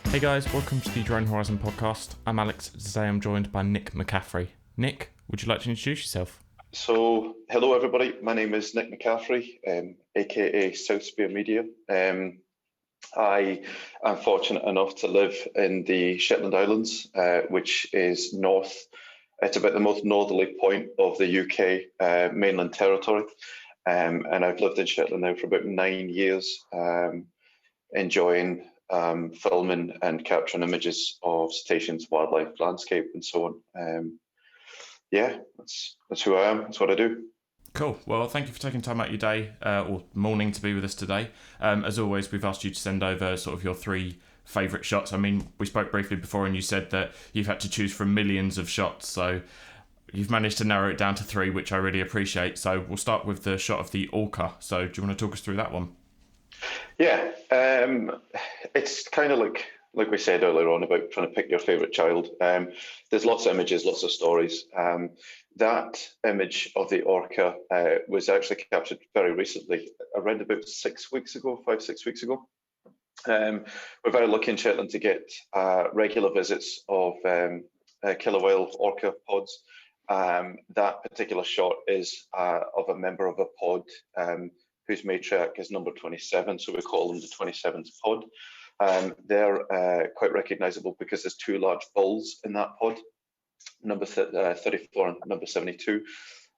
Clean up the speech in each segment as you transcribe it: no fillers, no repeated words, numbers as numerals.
Hey guys, welcome to the Drone Horizon podcast. I'm Alex. Today I'm joined by Nick McCaffrey. Nick, would you like to introduce yourself? So, hello everybody. My name is Nick McCaffrey, aka South Spear Media. I am fortunate enough to live in the Shetland Islands, which is north. It's about the most northerly point of the UK mainland territory, and I've lived in Shetland now for about 9 years, enjoying filming and capturing images of cetaceans, wildlife, landscape, and so on. Yeah, that's who I am. That's what I do. Cool. Well, thank you for taking time out your day or morning to be with us today. As always, we've asked you to send over sort of your three favourite shots. I mean, we spoke briefly before and you said that you've had to choose from millions of shots. So you've managed to narrow it down to three, which I really appreciate. So we'll start with the shot of the orca. So do you want to talk us through that one? Yeah, it's kind of like we said earlier on about trying to pick your favorite child. There's lots of images, lots of stories. That image of the orca was actually captured very recently, around about 6 weeks ago, 5, 6 weeks ago. We're very lucky in Shetland to get regular visits of killer whale orca pods. That particular shot is of a member of a pod whose matriarch is number 27, so we call them the 27th pod. They're quite recognisable because there's two large bulls in that pod, number 34 and number 72.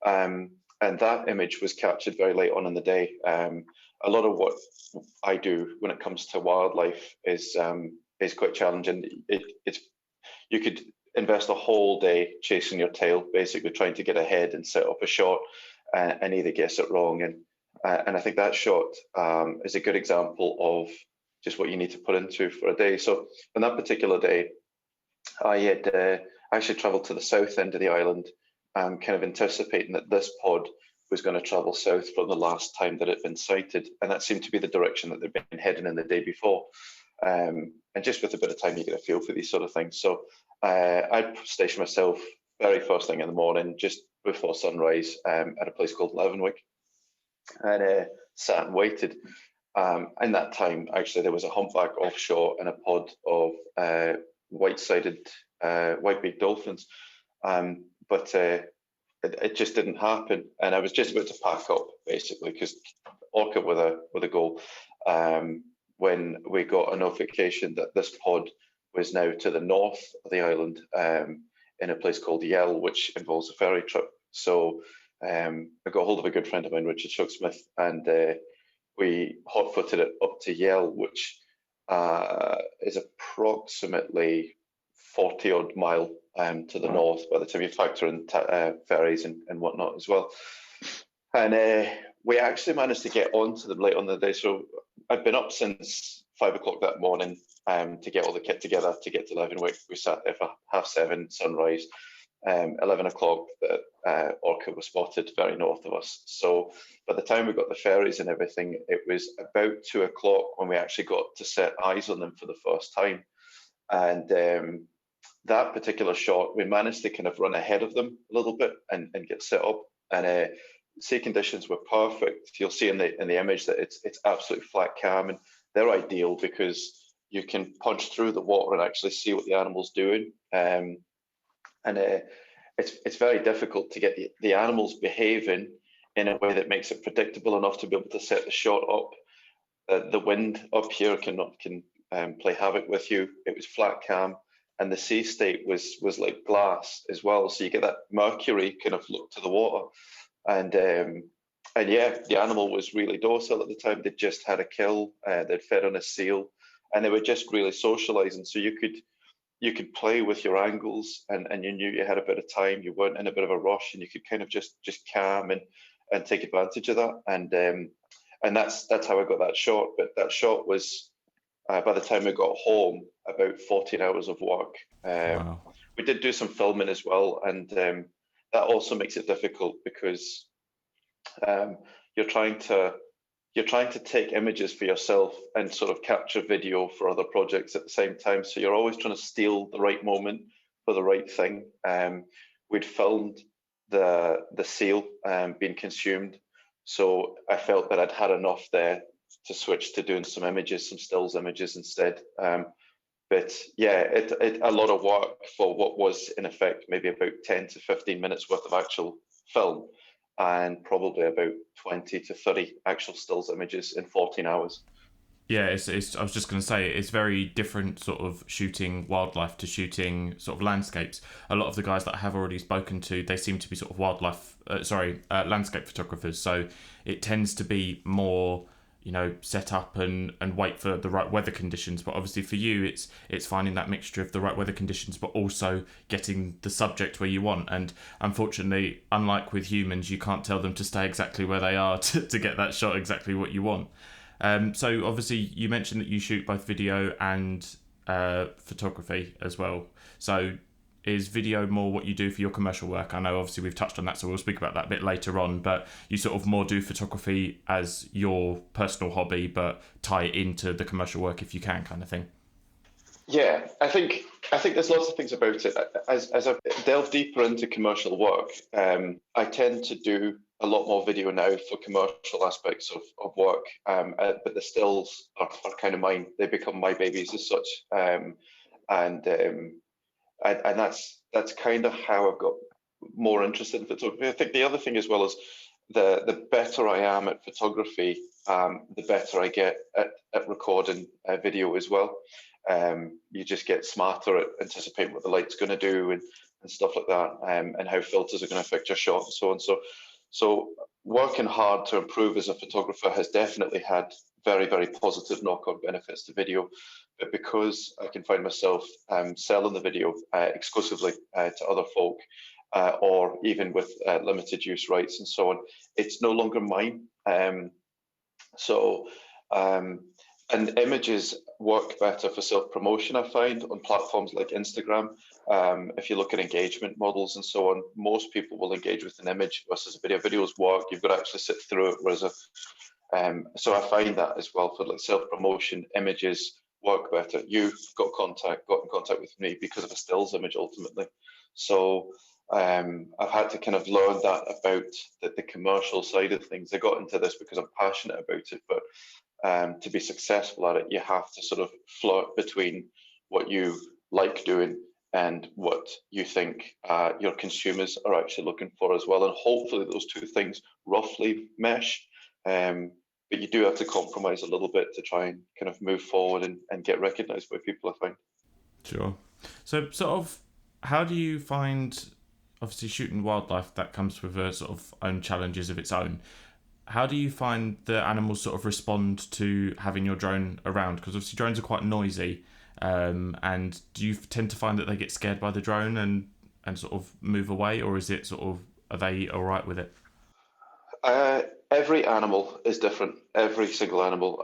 And that image was captured very late on in the day. A lot of what I do when it comes to wildlife is quite challenging. You could invest a whole day chasing your tail, basically trying to get ahead and set up a shot and either guess it wrong. And I think that shot is a good example of just what you need to put into for a day. So on that particular day, I had actually travelled to the south end of the island, kind of anticipating that this pod was going to travel south from the last time that it had been sighted. And that seemed to be the direction that they'd been heading in the day before. And just with a bit of time, you get a feel for these sort of things. So I stationed myself very first thing in the morning, just before sunrise, at a place called Leavenwick, and sat and waited. In that time, actually, there was a humpback offshore and a pod of white-sided white-beaked dolphins, but it just didn't happen. And I was just about to pack up, basically, because orca with a goal. When we got a notification that this pod was now to the north of the island, in a place called Yell, which involves a ferry trip. So I got hold of a good friend of mine, Richard Shugsmith, and we hot-footed it up to Yell, which is approximately 40 odd mile to the north by the time you factor in ferries and whatnot as well. And we actually managed to get onto them late on the day. So I've been up since 5 o'clock that morning to get all the kit together to get to Leavenwick. We sat there for 7:30 sunrise. 11 o'clock, the orca was spotted very north of us. So by the time we got the ferries and everything, it was about 2 o'clock when we actually got to set eyes on them for the first time. And that particular shot, we managed to kind of run ahead of them a little bit and get set up. And sea conditions were perfect. You'll see in the image that it's absolutely flat calm, and they're ideal because you can punch through the water and actually see what the animal's doing. And it's very difficult to get the animals behaving in a way that makes it predictable enough to be able to set the shot up. The wind up here can play havoc with you. It was flat calm, and the sea state was like glass as well. So you get that mercury kind of look to the water, and yeah, the animal was really docile at the time. They'd just had a kill. They'd fed on a seal, and they were just really socializing. So you could play with your angles, and you knew you had a bit of time. You weren't in a bit of a rush, and you could kind of just calm and take advantage of that. And that's how I got that shot. But that shot was by the time we got home, about 14 hours of work. Wow. We did do some filming as well, and that also makes it difficult because you're trying to take images for yourself and sort of capture video for other projects at the same time. So you're always trying to steal the right moment for the right thing. We'd filmed the seal being consumed, so I felt that I'd had enough there to switch to doing some images, some stills images instead. But yeah, a lot of work for what was in effect maybe about 10 to 15 minutes worth of actual film, and probably about 20 to 30 actual stills images in 14 hours. Yeah, it's. I was just going to say it's very different sort of shooting wildlife to shooting sort of landscapes. A lot of the guys that I have already spoken to, they seem to be sort of landscape photographers. So it tends to be more, set up and wait for the right weather conditions. But obviously for you, it's finding that mixture of the right weather conditions, but also getting the subject where you want. And unfortunately, unlike with humans, you can't tell them to stay exactly where they are to get that shot exactly what you want. So obviously you mentioned that you shoot both video and photography as well. So is video more what you do for your commercial work? I know obviously we've touched on that, so we'll speak about that a bit later on, but you sort of more do photography as your personal hobby, but tie it into the commercial work if you can, kind of thing. Yeah, I think there's lots of things about it. As I delve deeper into commercial work, I tend to do a lot more video now for commercial aspects of work. But the stills are kind of mine. They become my babies as such. And that's kind of how I've got more interested in photography. I think the other thing as well is the better I am at photography, the better I get at recording video as well. You just get smarter at anticipating what the light's going to do and stuff like that, and how filters are going to affect your shot and so on. So working hard to improve as a photographer has definitely had very, very positive knock-on benefits to video. But because I can find myself selling the video exclusively to other folk, or even with limited use rights and so on, it's no longer mine. So and images work better for self-promotion, I find, on platforms like Instagram. If you look at engagement models and so on, most people will engage with an image versus a video. Videos work, you've got to actually sit through it, whereas so I find that as well for like self-promotion, images work better. You got in contact with me because of a stills image ultimately. So I've had to kind of learn that about the commercial side of things. I got into this because I'm passionate about it, but to be successful at it, you have to sort of flirt between what you like doing and what you think your consumers are actually looking for as well. And hopefully those two things roughly mesh. But you do have to compromise a little bit to try and kind of move forward and get recognized by people, I find. Sure. So sort of, how do you find, obviously shooting wildlife, that comes with a sort of own challenges of its own. How do you find the animals sort of respond to having your drone around? Because obviously drones are quite noisy, and do you tend to find that they get scared by the drone and sort of move away, or is it sort of, are they all right with it? Every animal is different, every single animal.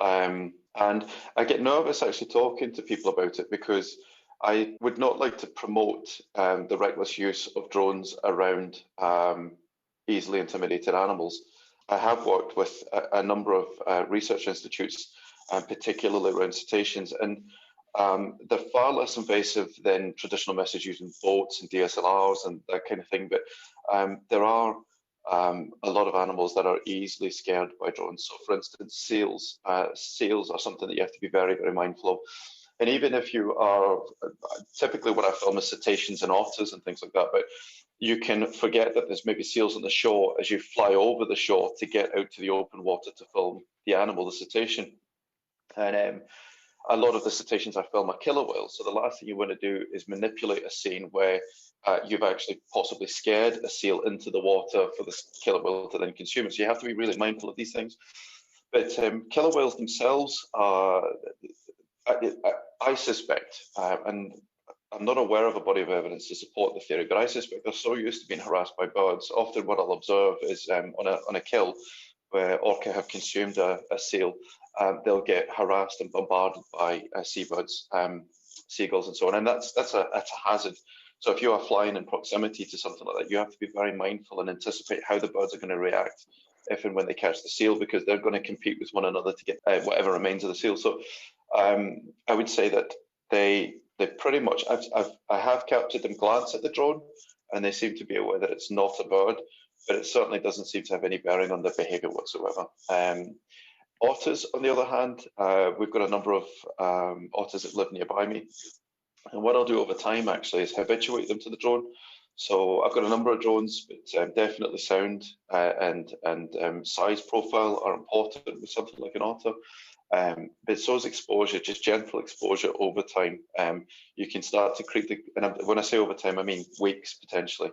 And I get nervous actually talking to people about it because I would not like to promote the reckless use of drones around easily intimidated animals. I have worked with a number of research institutes, particularly around cetaceans, and they're far less invasive than traditional methods using boats and DSLRs and that kind of thing. But there are a lot of animals that are easily scared by drones. So, for instance, seals. Seals are something that you have to be very, very mindful of. And even if you are, typically what I film is cetaceans and otters and things like that, but you can forget that there's maybe seals on the shore as you fly over the shore to get out to the open water to film the animal, the cetacean. And a lot of the cetaceans I film are killer whales. So the last thing you want to do is manipulate a scene where you've actually possibly scared a seal into the water for the killer whale to then consume it. So you have to be really mindful of these things. But killer whales themselves are, I suspect, and I'm not aware of a body of evidence to support the theory, but I suspect they're so used to being harassed by birds. Often what I'll observe is on a kill where orca have consumed a seal, they'll get harassed and bombarded by seabirds, seagulls and so on. And that's a hazard. So if you are flying in proximity to something like that, you have to be very mindful and anticipate how the birds are going to react if and when they catch the seal, because they're going to compete with one another to get whatever remains of the seal. So I would say that they pretty much, I have captured them glance at the drone, and they seem to be aware that it's not a bird, but it certainly doesn't seem to have any bearing on their behaviour whatsoever. Otters, on the other hand, we've got a number of otters that live nearby me. And what I'll do over time actually is habituate them to the drone. So I've got a number of drones, but definitely sound and size profile are important with something like an otter. But so is exposure, just gentle exposure over time. You can start to create when I say over time, I mean weeks potentially.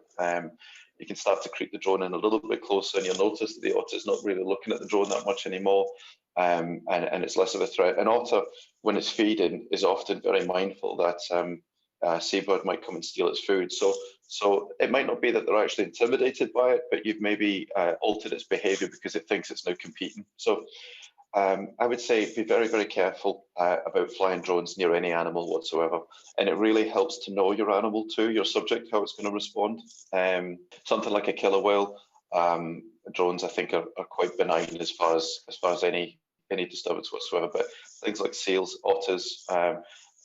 You can start to creep the drone in a little bit closer, and you'll notice that the otter's not really looking at the drone that much anymore, and it's less of a threat. An otter, when it's feeding, is often very mindful that a seabird might come and steal its food. So it might not be that they're actually intimidated by it, but you've maybe altered its behaviour because it thinks it's now competing. So I would say be very, very careful about flying drones near any animal whatsoever. And it really helps to know your animal too, your subject, how it's going to respond. Something like a killer whale, drones I think are quite benign as far as any disturbance whatsoever. But things like seals, otters,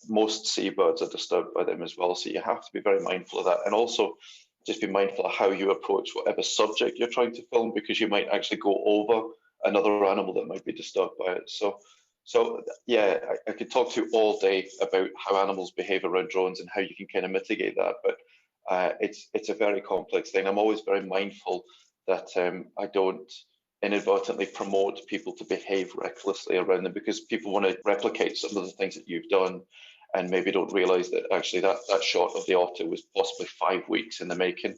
most seabirds are disturbed by them as well. So you have to be very mindful of that. And also just be mindful of how you approach whatever subject you're trying to film, because you might actually go over another animal that might be disturbed by it. So yeah, I could talk to you all day about how animals behave around drones and how you can kind of mitigate that, but it's a very complex thing. I'm always very mindful that I don't inadvertently promote people to behave recklessly around them, because people want to replicate some of the things that you've done and maybe don't realize that actually that shot of the otter was possibly 5 weeks in the making.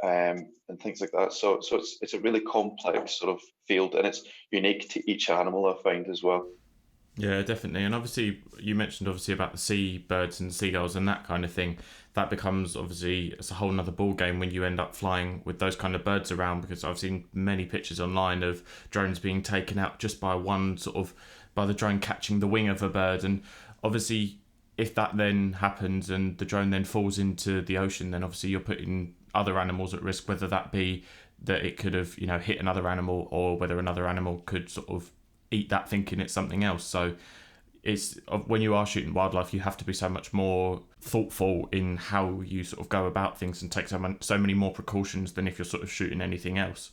And things like that. So it's a really complex sort of field, and it's unique to each animal, I find, as well. Yeah, definitely. And obviously, you mentioned about the seabirds and seagulls and that kind of thing. That becomes it's a whole nother ball game when you end up flying with those kind of birds around, because I've seen many pictures online of drones being taken out just by by the drone catching the wing of a bird. And obviously, if that then happens and the drone then falls into the ocean, then obviously you're putting other animals at risk, whether that be that it could have hit another animal, or whether another animal could sort of eat that thinking it's something else. So it's when you are shooting wildlife, you have to be so much more thoughtful in how you sort of go about things and take so many more precautions than if you're sort of shooting anything else.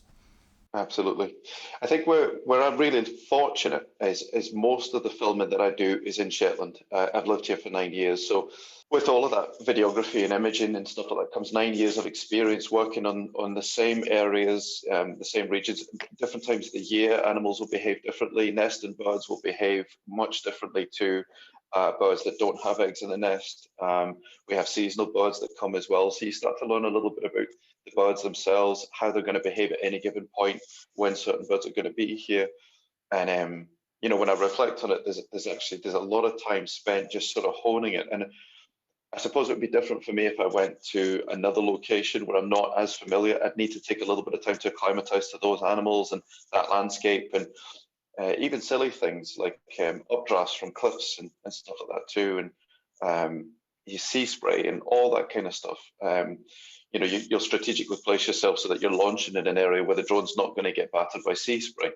Absolutely. I think where I'm really fortunate is most of the filming that I do is in Shetland. I've lived here for 9 years. So with all of that videography and imaging and stuff like that comes 9 years of experience working on the same areas, the same regions. Different times of the year, animals will behave differently. Nesting birds will behave much differently to birds that don't have eggs in the nest. We have seasonal birds that come as well. So you start to learn a little bit about the birds themselves, how they're going to behave at any given point, when certain birds are going to be here. And when I reflect on it, there's a lot of time spent just sort of honing it. And I suppose it would be different for me if I went to another location where I'm not as familiar. I'd need to take a little bit of time to acclimatize to those animals and that landscape, and even silly things like updrafts from cliffs and stuff like that too, and you sea spray and all that kind of stuff. You'll strategically place yourself so that you're launching in an area where the drone's not going to get battered by sea spray,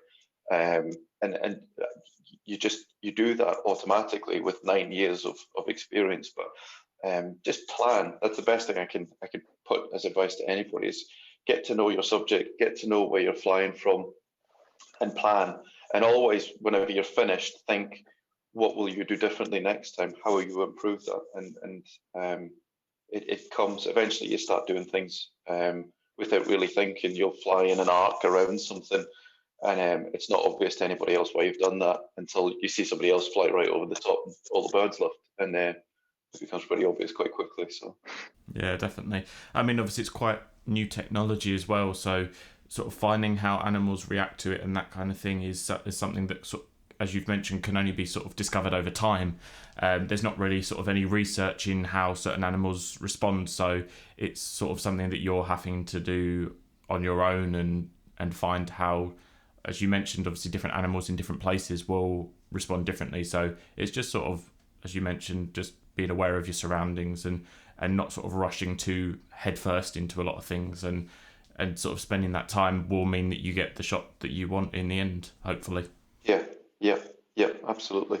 and you do that automatically with 9 years of experience. But just plan. That's the best thing I can put as advice to anybody, is get to know your subject, get to know where you're flying from, and plan. And always, whenever you're finished, think, what will you do differently next time? How will you improve that? And it comes eventually. You start doing things without really thinking. You'll fly in an arc around something, and it's not obvious to anybody else why you've done that until you see somebody else fly right over the top and all the birds left, and it becomes pretty obvious quite quickly. So yeah, definitely. I mean, obviously it's quite new technology as well, so sort of finding how animals react to it and that kind of thing is something that sort of, as you've mentioned, can only be sort of discovered over time. There's not really sort of any research in how certain animals respond, so it's sort of something that you're having to do on your own and find how, as you mentioned, obviously different animals in different places will respond differently. So it's just sort of, as you mentioned, just being aware of your surroundings and not sort of rushing to head first into a lot of things, and sort of spending that time will mean that you get the shot that you want in the end, hopefully. Yeah, absolutely.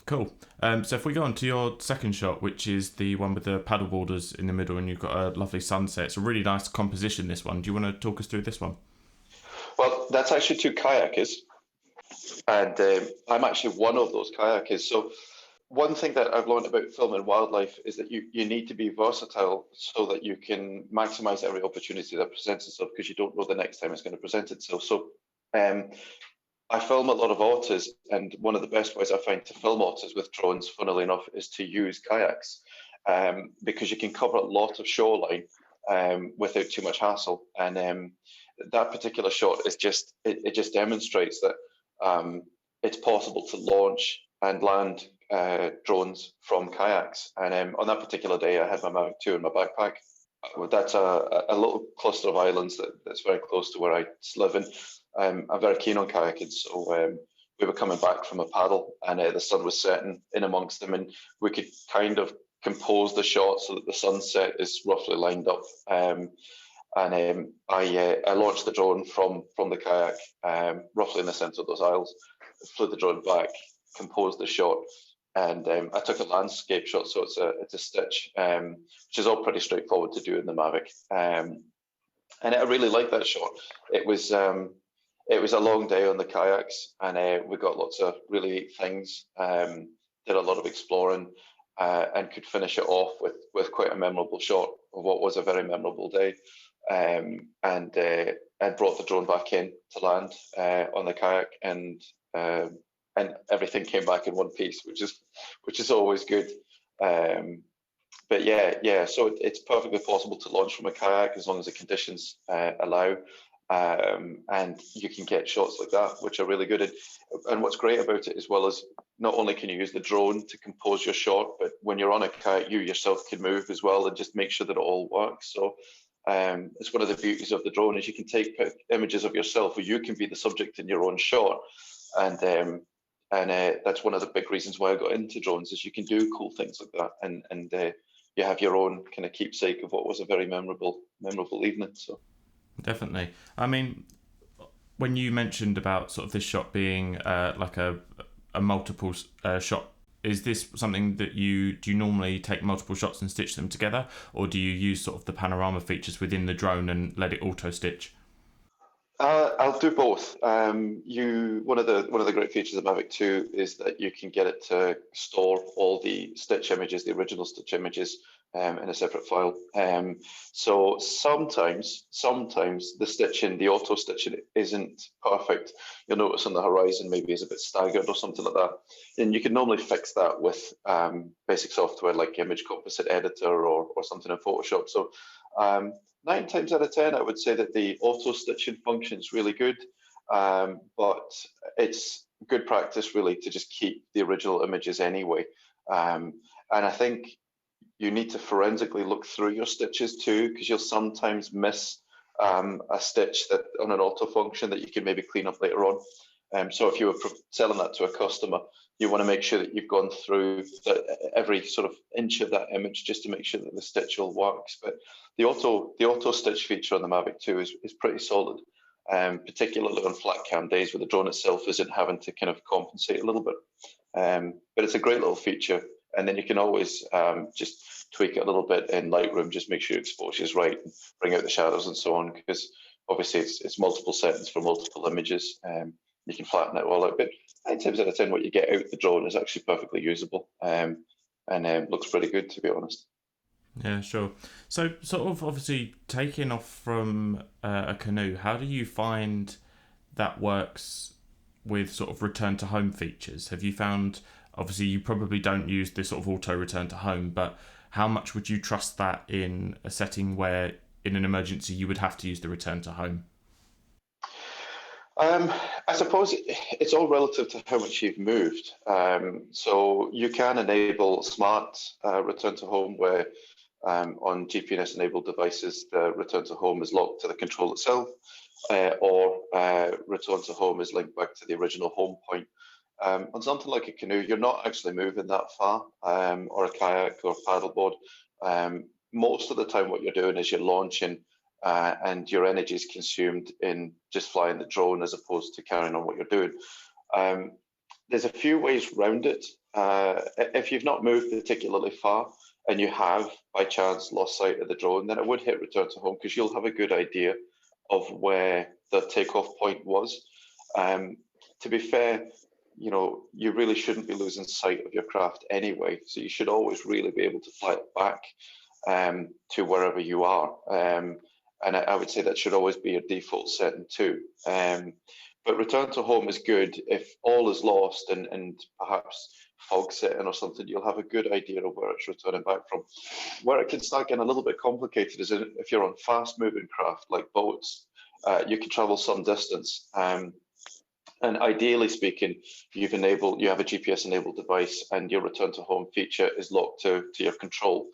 Cool. So if we go on to your second shot, which is the one with the paddle boarders in the middle, and you've got a lovely sunset. It's a really nice composition, this one. Do you want to talk us through this one? Well, that's actually two kayakers. And I'm actually one of those kayakers. So one thing that I've learned about filming wildlife is that you need to be versatile so that you can maximize every opportunity that presents itself, because you don't know the next time it's going to present itself. So um, I film a lot of otters, and one of the best ways I find to film otters with drones, funnily enough, is to use kayaks, because you can cover a lot of shoreline without too much hassle. And that particular shot is it just demonstrates that it's possible to launch and land drones from kayaks. And on that particular day, I had my Mavic 2 in my backpack. That's a little cluster of islands that's very close to where I live in. I'm very keen on kayaking, so we were coming back from a paddle, and the sun was setting in amongst them, and we could kind of compose the shot so that the sunset is roughly lined up. I launched the drone from the kayak, roughly in the centre of those isles, flew the drone back, composed the shot, and I took a landscape shot, so it's a stitch, which is all pretty straightforward to do in the Mavic. And I really liked that shot. It was a long day on the kayaks, and we got lots of really neat things. Did a lot of exploring, and could finish it off with quite a memorable shot of what was a very memorable day. And brought the drone back in to land on the kayak, and everything came back in one piece, which is always good. But yeah. So it's perfectly possible to launch from a kayak as long as the conditions allow, and you can get shots like that, which are really good. And what's great about it as well is not only can you use the drone to compose your shot, but when you're on a kayak, you yourself can move as well and just make sure that it all works. So it's one of the beauties of the drone is you can take images of yourself, or you can be the subject in your own shot, and that's one of the big reasons why I got into drones, is you can do cool things like that, and you have your own kind of keepsake of what was a very memorable evening. So Definitely. I mean, when you mentioned about sort of this shot being like a multiple shot, is this something that do you normally take multiple shots and stitch them together, or do you use sort of the panorama features within the drone and let it auto stitch? I'll do both. One of the great features of Mavic 2 is that you can get it to store all the stitch images, the original stitch images, in a separate file. So sometimes the auto stitching isn't perfect. You'll notice on the horizon maybe is a bit staggered or something like that. And you can normally fix that with basic software like Image Composite Editor or something in Photoshop. So 9 times out of 10, I would say that the auto stitching function is really good, but it's good practice really to just keep the original images anyway. And I think you need to forensically look through your stitches too, because you'll sometimes miss a stitch that on an auto function that you can maybe clean up later on. So if you were selling that to a customer, you want to make sure that you've gone through every sort of inch of that image just to make sure that the stitch all works. But the auto stitch feature on the Mavic 2 is pretty solid, particularly on flat cam days where the drone itself isn't having to kind of compensate a little bit. But it's a great little feature. And then you can always just tweak it a little bit in Lightroom, just make sure exposure is right, and bring out the shadows and so on, because obviously it's multiple settings for multiple images. You can flatten it all out, but 9 times out of 10, what you get out the drone is actually perfectly usable, and looks pretty good, to be honest. Yeah, sure. So, sort of obviously taking off from a canoe, how do you find that works with sort of return to home features? Have you found, obviously, you probably don't use this sort of auto return to home, but how much would you trust that in a setting where, in an emergency, you would have to use the return to home? I suppose it's all relative to how much you've moved. So you can enable smart return to home, where on GPS enabled devices, the return to home is locked to the control itself, or return to home is linked back to the original home point. On something like a canoe, you're not actually moving that far, or a kayak or paddleboard. Most of the time, what you're doing is you're launching, and your energy is consumed in just flying the drone as opposed to carrying on what you're doing. There's a few ways around it. If you've not moved particularly far and you have by chance lost sight of the drone, then it would hit return to home, because you'll have a good idea of where the takeoff point was. to be fair, you really shouldn't be losing sight of your craft anyway. So you should always really be able to fly it back to wherever you are. And I would say that should always be your default setting too. But return to home is good. If all is lost and perhaps fog setting or something, you'll have a good idea of where it's returning back from. Where it can start getting a little bit complicated is if you're on fast moving craft like boats, you can travel some distance. And ideally speaking, you have a GPS enabled device and your return to home feature is locked to your control.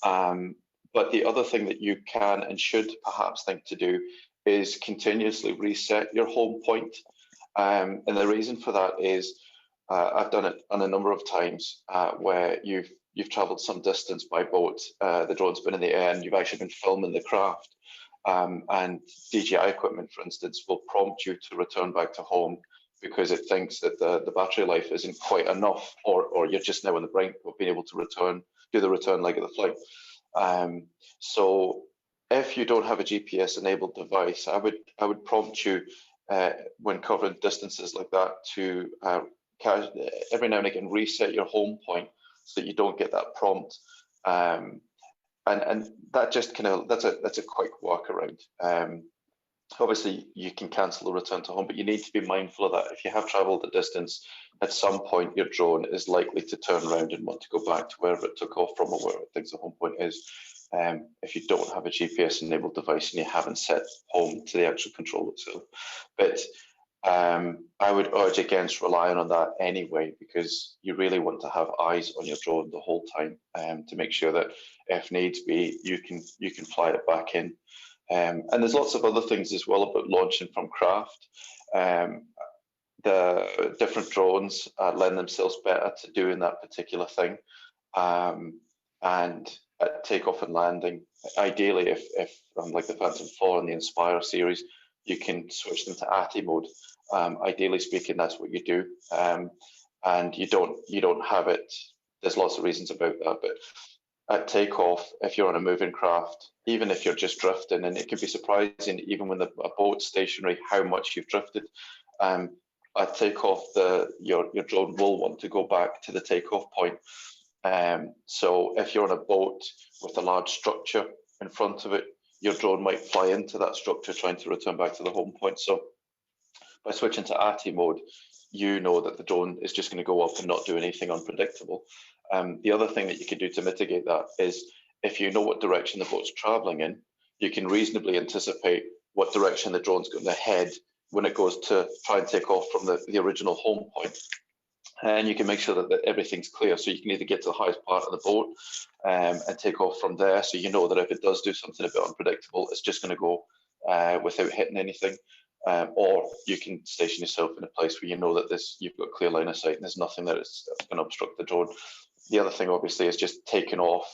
But the other thing that you can and should perhaps think to do is continuously reset your home point. And the reason for that is I've done it on a number of times where you've traveled some distance by boat, the drone's been in the air and you've actually been filming the craft. And DJI equipment, for instance, will prompt you to return back to home because it thinks that the battery life isn't quite enough, or you're just now on the brink of being able to do the return leg of the flight. So if you don't have a GPS enabled device, I would prompt you when covering distances like that to every now and again reset your home point so that you don't get that prompt. And that just that's a quick workaround. Obviously, you can cancel the return to home, but you need to be mindful of that. If you have travelled the distance, at some point your drone is likely to turn around and want to go back to wherever it took off from or where it thinks the home point is. If you don't have a GPS-enabled device and you haven't set home to the actual control itself. But I would urge against relying on that anyway, because you really want to have eyes on your drone the whole time to make sure that if needs be, you can fly it back in. And there's lots of other things as well about launching from craft. The different drones lend themselves better to doing that particular thing. And at takeoff and landing, ideally, if like the Phantom 4 and the Inspire series, you can switch them to ATI mode. Ideally speaking, that's what you do. And you don't have it. There's lots of reasons about that, but at takeoff, if you're on a moving craft, even if you're just drifting, and it can be surprising even when a boat's stationary how much you've drifted. At takeoff, your drone will want to go back to the takeoff point. So if you're on a boat with a large structure in front of it, your drone might fly into that structure trying to return back to the home point. So by switching to ATI mode, you know that the drone is just going to go up and not do anything unpredictable. The other thing that you can do to mitigate that is if you know what direction the boat's traveling in, you can reasonably anticipate what direction the drone's going to head when it goes to try and take off from the original home point. And you can make sure that everything's clear. So you can either get to the highest part of the boat and take off from there. So you know that if it does do something a bit unpredictable, it's just going to go without hitting anything. Or you can station yourself in a place where you know that you've got clear line of sight and there's nothing that's going to obstruct the drone. The other thing, obviously, is just taking off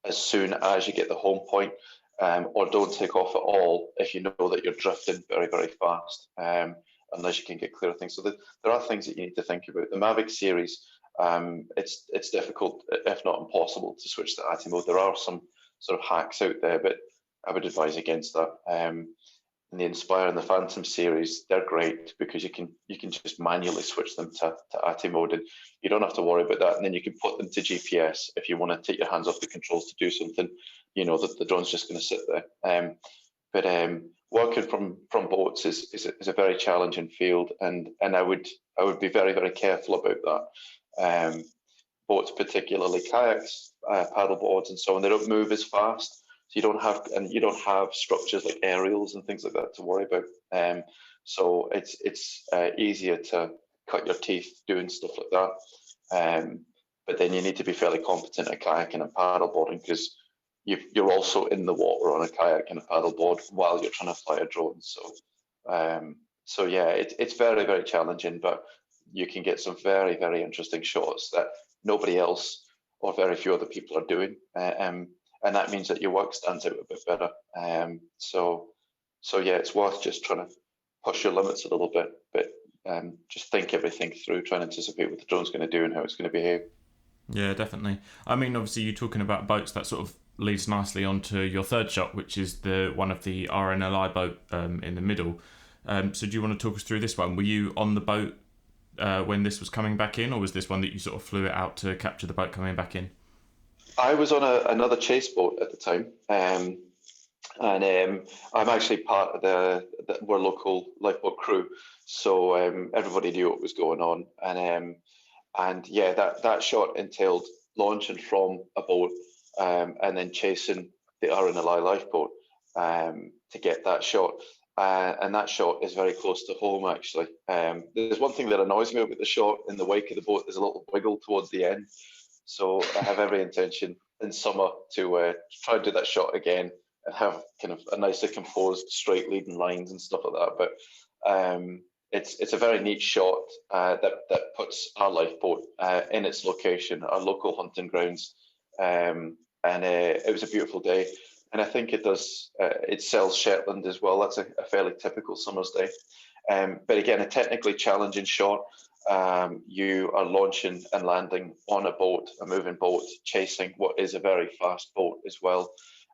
as soon as you get the home point, or don't take off at all if you know that you're drifting very, very fast, unless you can get clearer things. So there are things that you need to think about. The Mavic series, it's difficult, if not impossible, to switch to ATI mode. There are some sort of hacks out there, but I would advise against that. And the Inspire and the Phantom series, they're great because you can just manually switch them to ATI mode, and you don't have to worry about that. And then you can put them to GPS if you want to take your hands off the controls to do something. You know that the drone's just going to sit there. But working from boats is a very challenging field, and I would be very, very careful about that. Boats, particularly kayaks, paddle boards, and so on, they don't move as fast. So you don't have structures like aerials and things like that to worry about. So it's easier to cut your teeth doing stuff like that. But then you need to be fairly competent at kayaking and paddleboarding because you're also in the water on a kayak and a paddleboard while you're trying to fly a drone. So yeah, it's very, very challenging, but you can get some very, very interesting shots that nobody else or very few other people are doing. And that means that your work stands out a bit better. So yeah, it's worth just trying to push your limits a little bit, but just think everything through, try and anticipate what the drone's going to do and how it's going to behave. Yeah, definitely. I mean, obviously, you're talking about boats. That sort of leads nicely onto your third shot, which is the one of the RNLI boat in the middle. So do you want to talk us through this one? Were you on the boat when this was coming back in, or was this one that you sort of flew it out to capture the boat coming back in? I was on another chase boat at the time, and I'm actually part of we're local lifeboat crew, so everybody knew what was going on, and yeah, that shot entailed launching from a boat, and then chasing the RNLI lifeboat to get that shot. And that shot is very close to home, actually. There's one thing that annoys me about the shot in the wake of the boat. There's a little wiggle towards the end. So I have every intention in summer to try and do that shot again and have kind of a nicely composed straight leading lines and stuff like that. But it's a very neat shot that puts our lifeboat in its location, our local hunting grounds. And it was a beautiful day. And I think it sells Shetland as well. That's a fairly typical summer's day. But again, a technically challenging shot. You are launching and landing on a boat, a moving boat, chasing what is a very fast boat as well.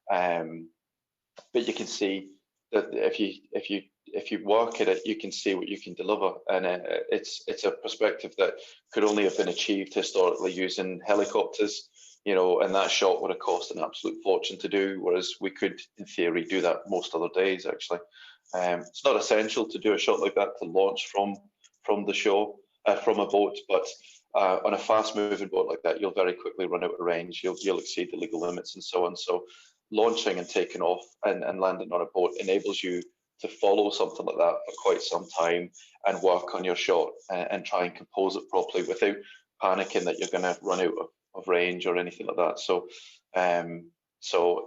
But you can see that if you work at it, you can see what you can deliver, and it's a perspective that could only have been achieved historically using helicopters. And that shot would have cost an absolute fortune to do, whereas we could, in theory, do that most other days. Actually, it's not essential to do a shot like that to launch from the shore. From a boat, but on a fast-moving boat like that, you'll very quickly run out of range. You'll exceed the legal limits and so on. So, launching and taking off and landing on a boat enables you to follow something like that for quite some time and work on your shot and try and compose it properly without panicking that you're going to run out of range or anything like that. So,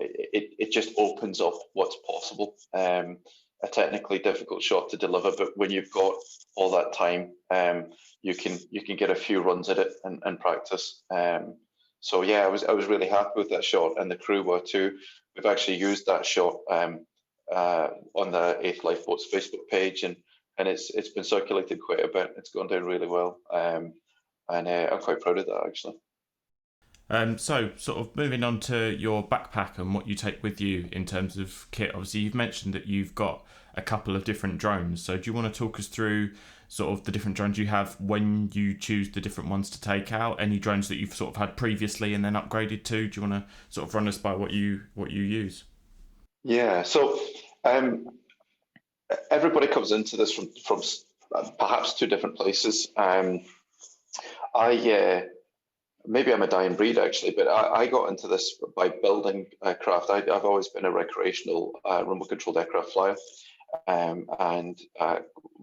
it just opens up what's possible. A technically difficult shot to deliver, but when you've got all that time, you can get a few runs at it and practice. So yeah, I was really happy with that shot, and the crew were too. We've actually used that shot on the 8th Lifeboats Facebook page, and it's been circulated quite a bit. It's gone down really well, and I'm quite proud of that actually. So sort of moving on to your backpack and what you take with you in terms of kit. Obviously, you've mentioned that you've got a couple of different drones. So do you want to talk us through sort of the different drones you have when you choose the different ones to take out? Any drones that you've sort of had previously and then upgraded to? Do you want to sort of run us by what you use? Yeah. So everybody comes into this from perhaps two different places. Maybe I'm a dying breed actually, but I got into this by building craft. I've always been a recreational remote controlled aircraft flyer, and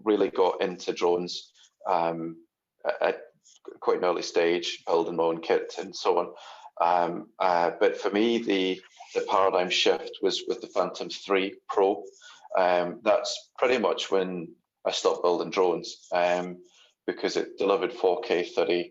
really got into drones at quite an early stage, building my own kit and so on. But for me, the paradigm shift was with the Phantom 3 Pro. That's pretty much when I stopped building drones, because it delivered 4K 30.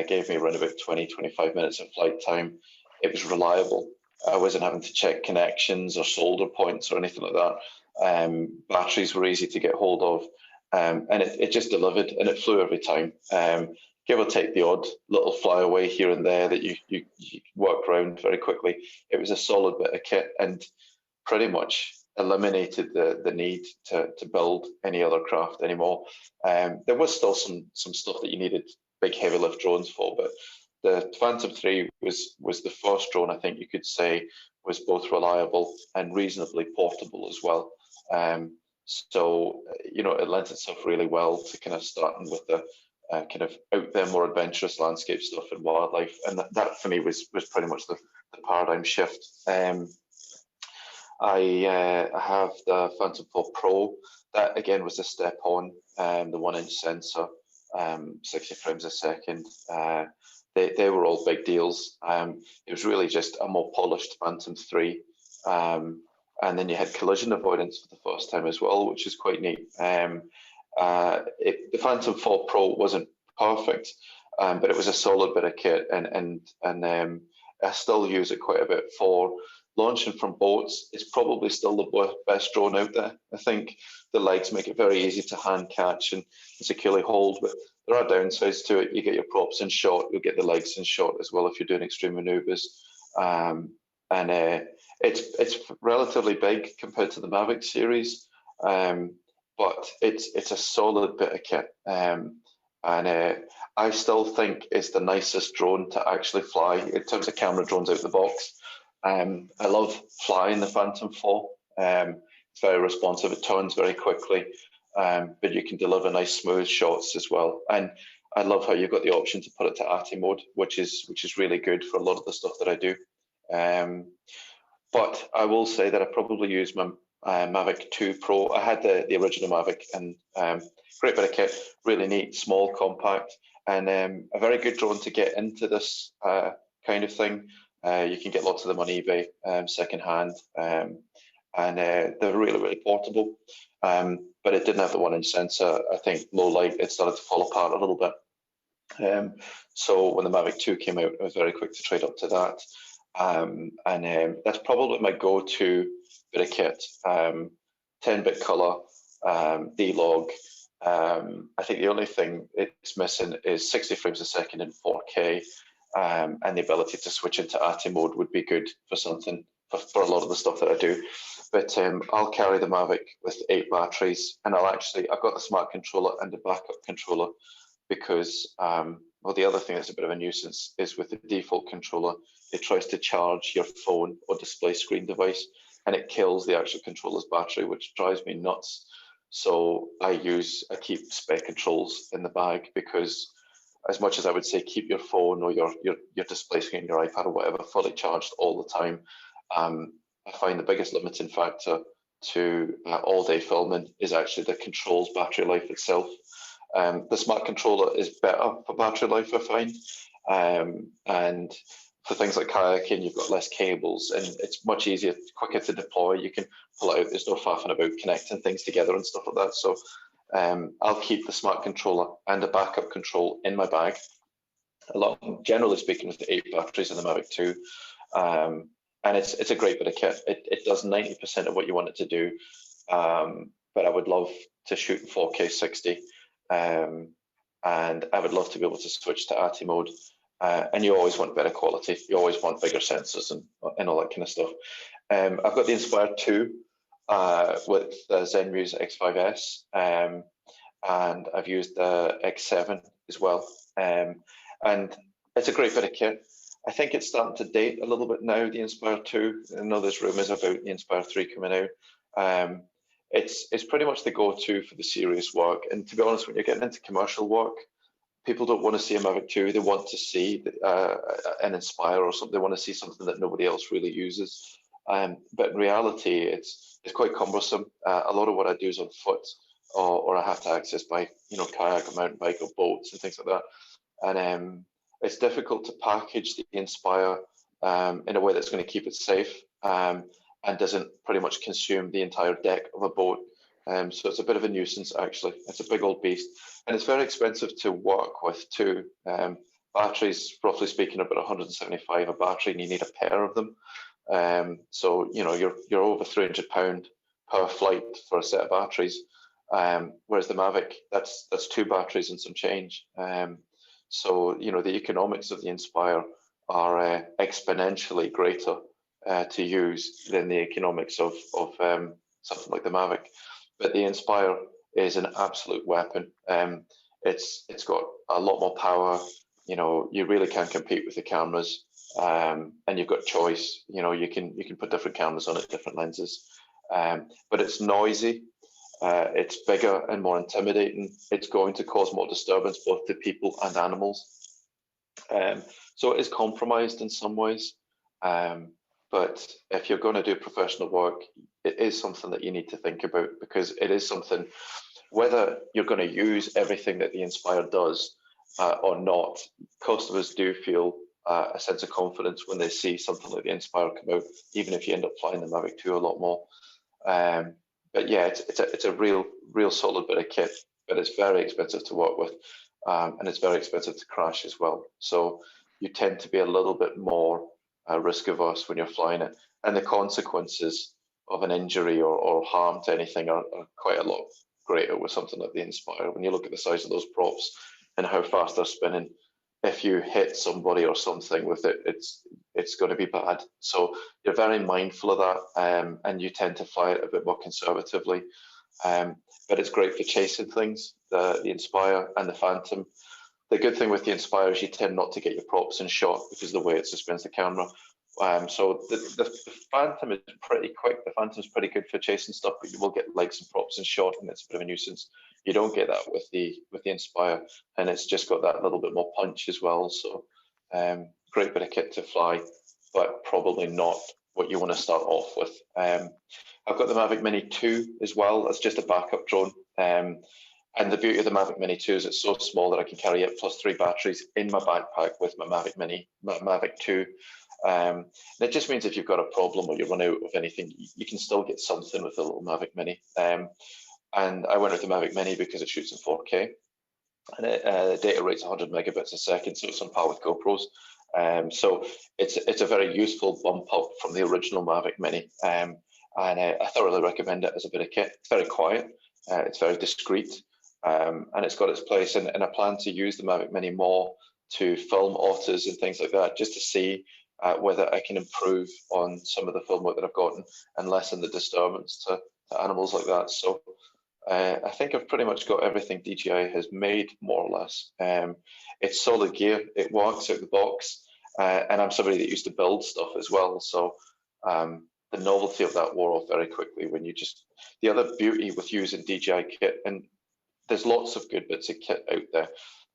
Gave me around about 20-25 minutes of flight time. It was reliable. I wasn't having to check connections or solder points or anything like that. Batteries were easy to get hold of, and it just delivered, and it flew every time. Give or take the odd little flyaway here and there that you work around very quickly. It was a solid bit of kit and pretty much eliminated the need to build any other craft anymore. There was still some stuff that you needed big heavy lift drones for, but the Phantom 3 was the first drone I think you could say was both reliable and reasonably portable as well. So it lent itself really well to kind of starting with the kind of out there more adventurous landscape stuff and wildlife, and that for me was pretty much the paradigm shift. I have the Phantom 4 Pro. That again was a step on, the 1-inch sensor. 60 frames a second. They were all big deals. It was really just a more polished Phantom 3. And then you had collision avoidance for the first time as well, which is quite neat. The Phantom 4 Pro wasn't perfect, but it was a solid bit of kit, and I still use it quite a bit for launching from boats. It's probably still the best drone out there. I think the legs make it very easy to hand catch and securely hold, but there are downsides to it. You get your props in shot, you'll get the legs in shot as well if you're doing extreme maneuvers. It's relatively big compared to the Mavic series, but it's a solid bit of kit. and I still think it's the nicest drone to actually fly in terms of camera drones out the box. I love flying the Phantom 4. It's very responsive, it turns very quickly, but you can deliver nice smooth shots as well. And I love how you've got the option to put it to ATI mode, which is really good for a lot of the stuff that I do. But I will say that I probably use my Mavic 2 Pro. I had the original Mavic, and great bit of kit, really neat, small, compact, and a very good drone to get into this kind of thing. You can get lots of them on eBay, second hand, and they're really, really portable. But it didn't have the 1-inch sensor. I think low light, it started to fall apart a little bit. So when the Mavic 2 came out, I was very quick to trade up to that. And that's probably my go-to bit of kit. 10-bit color, D-Log. I think the only thing it's missing is 60 frames a second in 4K, and the ability to switch into ATI mode would be good for something, for a lot of the stuff that I do. But I'll carry the Mavic with 8 batteries, and I've got the smart controller and the backup controller, because well, the other thing that's a bit of a nuisance is with the default controller, it tries to charge your phone or display screen device, and it kills the actual controller's battery, which drives me nuts. So I keep spare controls in the bag, because as much as I would say keep your phone or your display screen, your iPad or whatever, fully charged all the time, I find the biggest limiting factor to all day filming is actually the control's battery life itself. The smart controller is better for battery life, I find, and for things like kayaking, you've got less cables, and it's much easier, quicker to deploy. You can pull it out. There's no faffing about connecting things together and stuff like that. So I'll keep the smart controller and a backup control in my bag, along, generally speaking, with the 8 batteries in the Mavic 2. And it's a great bit of kit. It does 90% of what you want it to do, but I would love to shoot in 4K 60. And I would love to be able to switch to ATI mode. And you always want better quality. You always want bigger sensors and all that kind of stuff. I've got the Inspire 2 with the Zenmuse X5S, and I've used the X7 as well. And it's a great bit of kit. I think it's starting to date a little bit now, the Inspire 2. I know there's rumours about the Inspire 3 coming out. It's pretty much the go-to for the serious work. And to be honest, when you're getting into commercial work, people don't want to see a Mavic 2. They want to see an Inspire or something. They want to see something that nobody else really uses. But in reality, it's quite cumbersome. A lot of what I do is on foot, or I have to access by kayak or mountain bike or boats and things like that. And it's difficult to package the Inspire in a way that's going to keep it safe. And doesn't pretty much consume the entire deck of a boat. So it's a bit of a nuisance, actually. It's a big old beast. And it's very expensive to work with, too. Batteries, roughly speaking, are about 175 a battery, and you need a pair of them. So, you're over £300 per flight for a set of batteries. Whereas the Mavic, that's 2 batteries and some change. So, the economics of the Inspire are exponentially greater to use than the economics of something like the Mavic. But the Inspire is an absolute weapon. It's got a lot more power. You really can compete with the cameras, and you've got choice. You can put different cameras on it, different lenses. But it's noisy. It's bigger and more intimidating. It's going to cause more disturbance both to people and animals. So it is compromised in some ways. But if you're going to do professional work, it is something that you need to think about, because it is something, whether you're going to use everything that the Inspire does or not, customers do feel a sense of confidence when they see something like the Inspire come out, even if you end up flying the Mavic 2 a lot more. But yeah, it's a real solid bit of kit, but it's very expensive to work with, and it's very expensive to crash as well. So you tend to be a little bit more risk averse when you're flying it, and the consequences of an injury or harm to anything are quite a lot greater with something like the Inspire. When you look at the size of those props and how fast they're spinning, if you hit somebody or something with it, it's going to be bad. So you're very mindful of that, and you tend to fly it a bit more conservatively. But it's great for chasing things. the Inspire and the Phantom. The good thing with the Inspire is you tend not to get your props in shot because of the way it suspends the camera. So the Phantom is pretty quick. The Phantom's pretty good for chasing stuff, but you will get legs and props in shot, and it's a bit of a nuisance. You don't get that with the Inspire, and it's just got that little bit more punch as well. So great bit of kit to fly, but probably not what you want to start off with. I've got the Mavic Mini 2 as well. That's just a backup drone. And the beauty of the Mavic Mini 2 is it's so small that I can carry it plus 3 batteries in my backpack with my Mavic 2. And it just means if you've got a problem or you run out of anything, you can still get something with the little Mavic Mini. And I went with the Mavic Mini because it shoots in 4K. And the data rate's 100 megabits a second, so it's on par with GoPros. So it's a very useful bump up from the original Mavic Mini. And I thoroughly recommend it as a bit of kit. It's very quiet, it's very discreet, and it's got its place. And I plan to use the Mavic Mini more to film otters and things like that, just to see whether I can improve on some of the film work that I've gotten and lessen the disturbance to animals like that. So I think I've pretty much got everything DJI has made, more or less. It's solid gear, it works out the box, and I'm somebody that used to build stuff as well. So the novelty of that wore off very quickly when you just, the other beauty with using DJI kit, and there's lots of good bits of kit out there,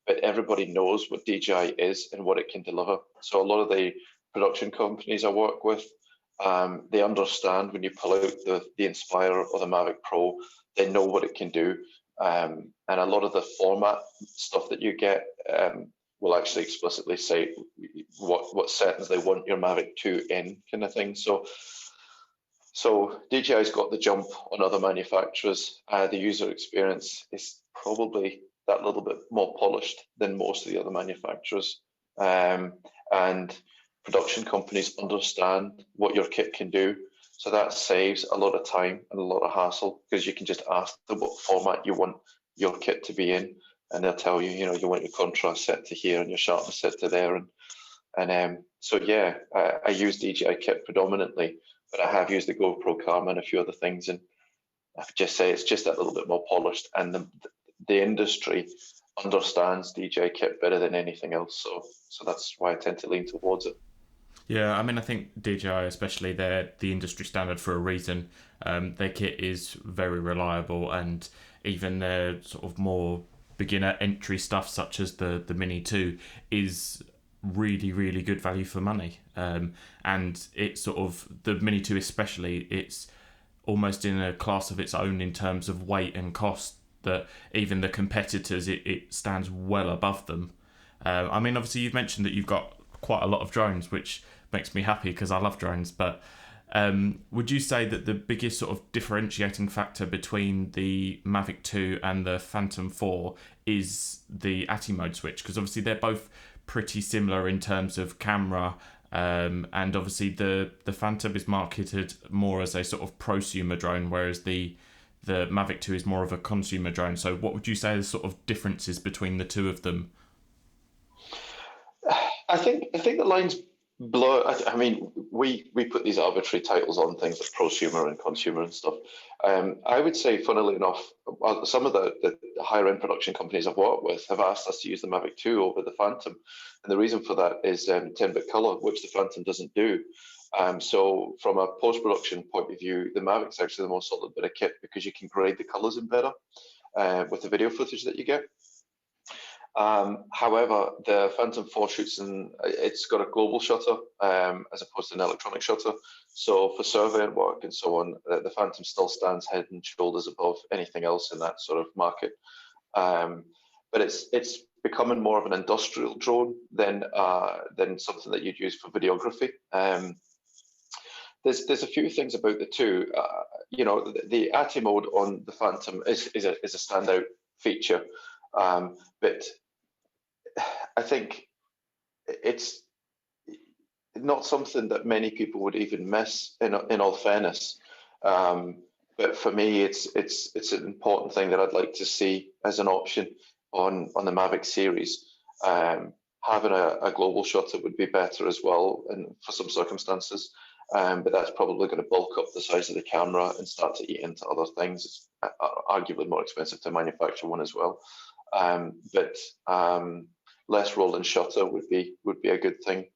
but everybody knows what DJI is and what it can deliver. So a lot of the production companies I work with, they understand when you pull out the Inspire or the Mavic Pro, they know what it can do. And a lot of the format stuff that you get will actually explicitly say what settings they want your Mavic 2 in, kind of thing. So DJI's got the jump on other manufacturers. The user experience is probably that little bit more polished than most of the other manufacturers. And production companies understand what your kit can do. So that saves a lot of time and a lot of hassle, because you can just ask them what format you want your kit to be in, and they'll tell you, you want your contrast set to here and your sharpness set to there. So yeah, I use DJI kit predominantly, but I have used the GoPro Karma and a few other things, and I would just say it's just that little bit more polished, and the industry understands DJI kit better than anything else. So that's why I tend to lean towards it. Yeah, I mean, I think DJI, especially, they're the industry standard for a reason. Their kit is very reliable, and even their sort of more beginner entry stuff, such as the Mini 2, is really, really good value for money. And it's sort of, the Mini 2 especially, it's almost in a class of its own in terms of weight and cost, that even the competitors, it stands well above them. I mean, obviously, you've mentioned that you've got quite a lot of drones, which makes me happy because I love drones, but would you say that the biggest sort of differentiating factor between the Mavic 2 and the Phantom 4 is the ATI mode switch? Because obviously they're both pretty similar in terms of camera, and obviously the Phantom is marketed more as a sort of prosumer drone, whereas the Mavic 2 is more of a consumer drone. So what would you say are the sort of differences between the two of them? I think the lines blur. I mean, we put these arbitrary titles on things like prosumer and consumer and stuff. I would say, funnily enough, some of the higher end production companies I've worked with have asked us to use the Mavic 2 over the Phantom, and the reason for that is 10-bit color, which the Phantom doesn't do. So from a post-production point of view, the Mavic's actually the most solid bit of kit, because you can grade the colors in better with the video footage that you get. However, the Phantom 4 shoots it's got a global shutter as opposed to an electronic shutter. So for surveying work and so on, the Phantom still stands head and shoulders above anything else in that sort of market. But it's becoming more of an industrial drone than something that you'd use for videography. There's a few things about the two. The ATI mode on the Phantom is a standout feature, but I think it's not something that many people would even miss, in all fairness. But for me, it's an important thing that I'd like to see as an option on the Mavic series. Having a global shutter would be better as well, and for some circumstances. but that's probably going to bulk up the size of the camera and start to eat into other things. It's arguably more expensive to manufacture one as well. But less rolling shutter would be a good thing.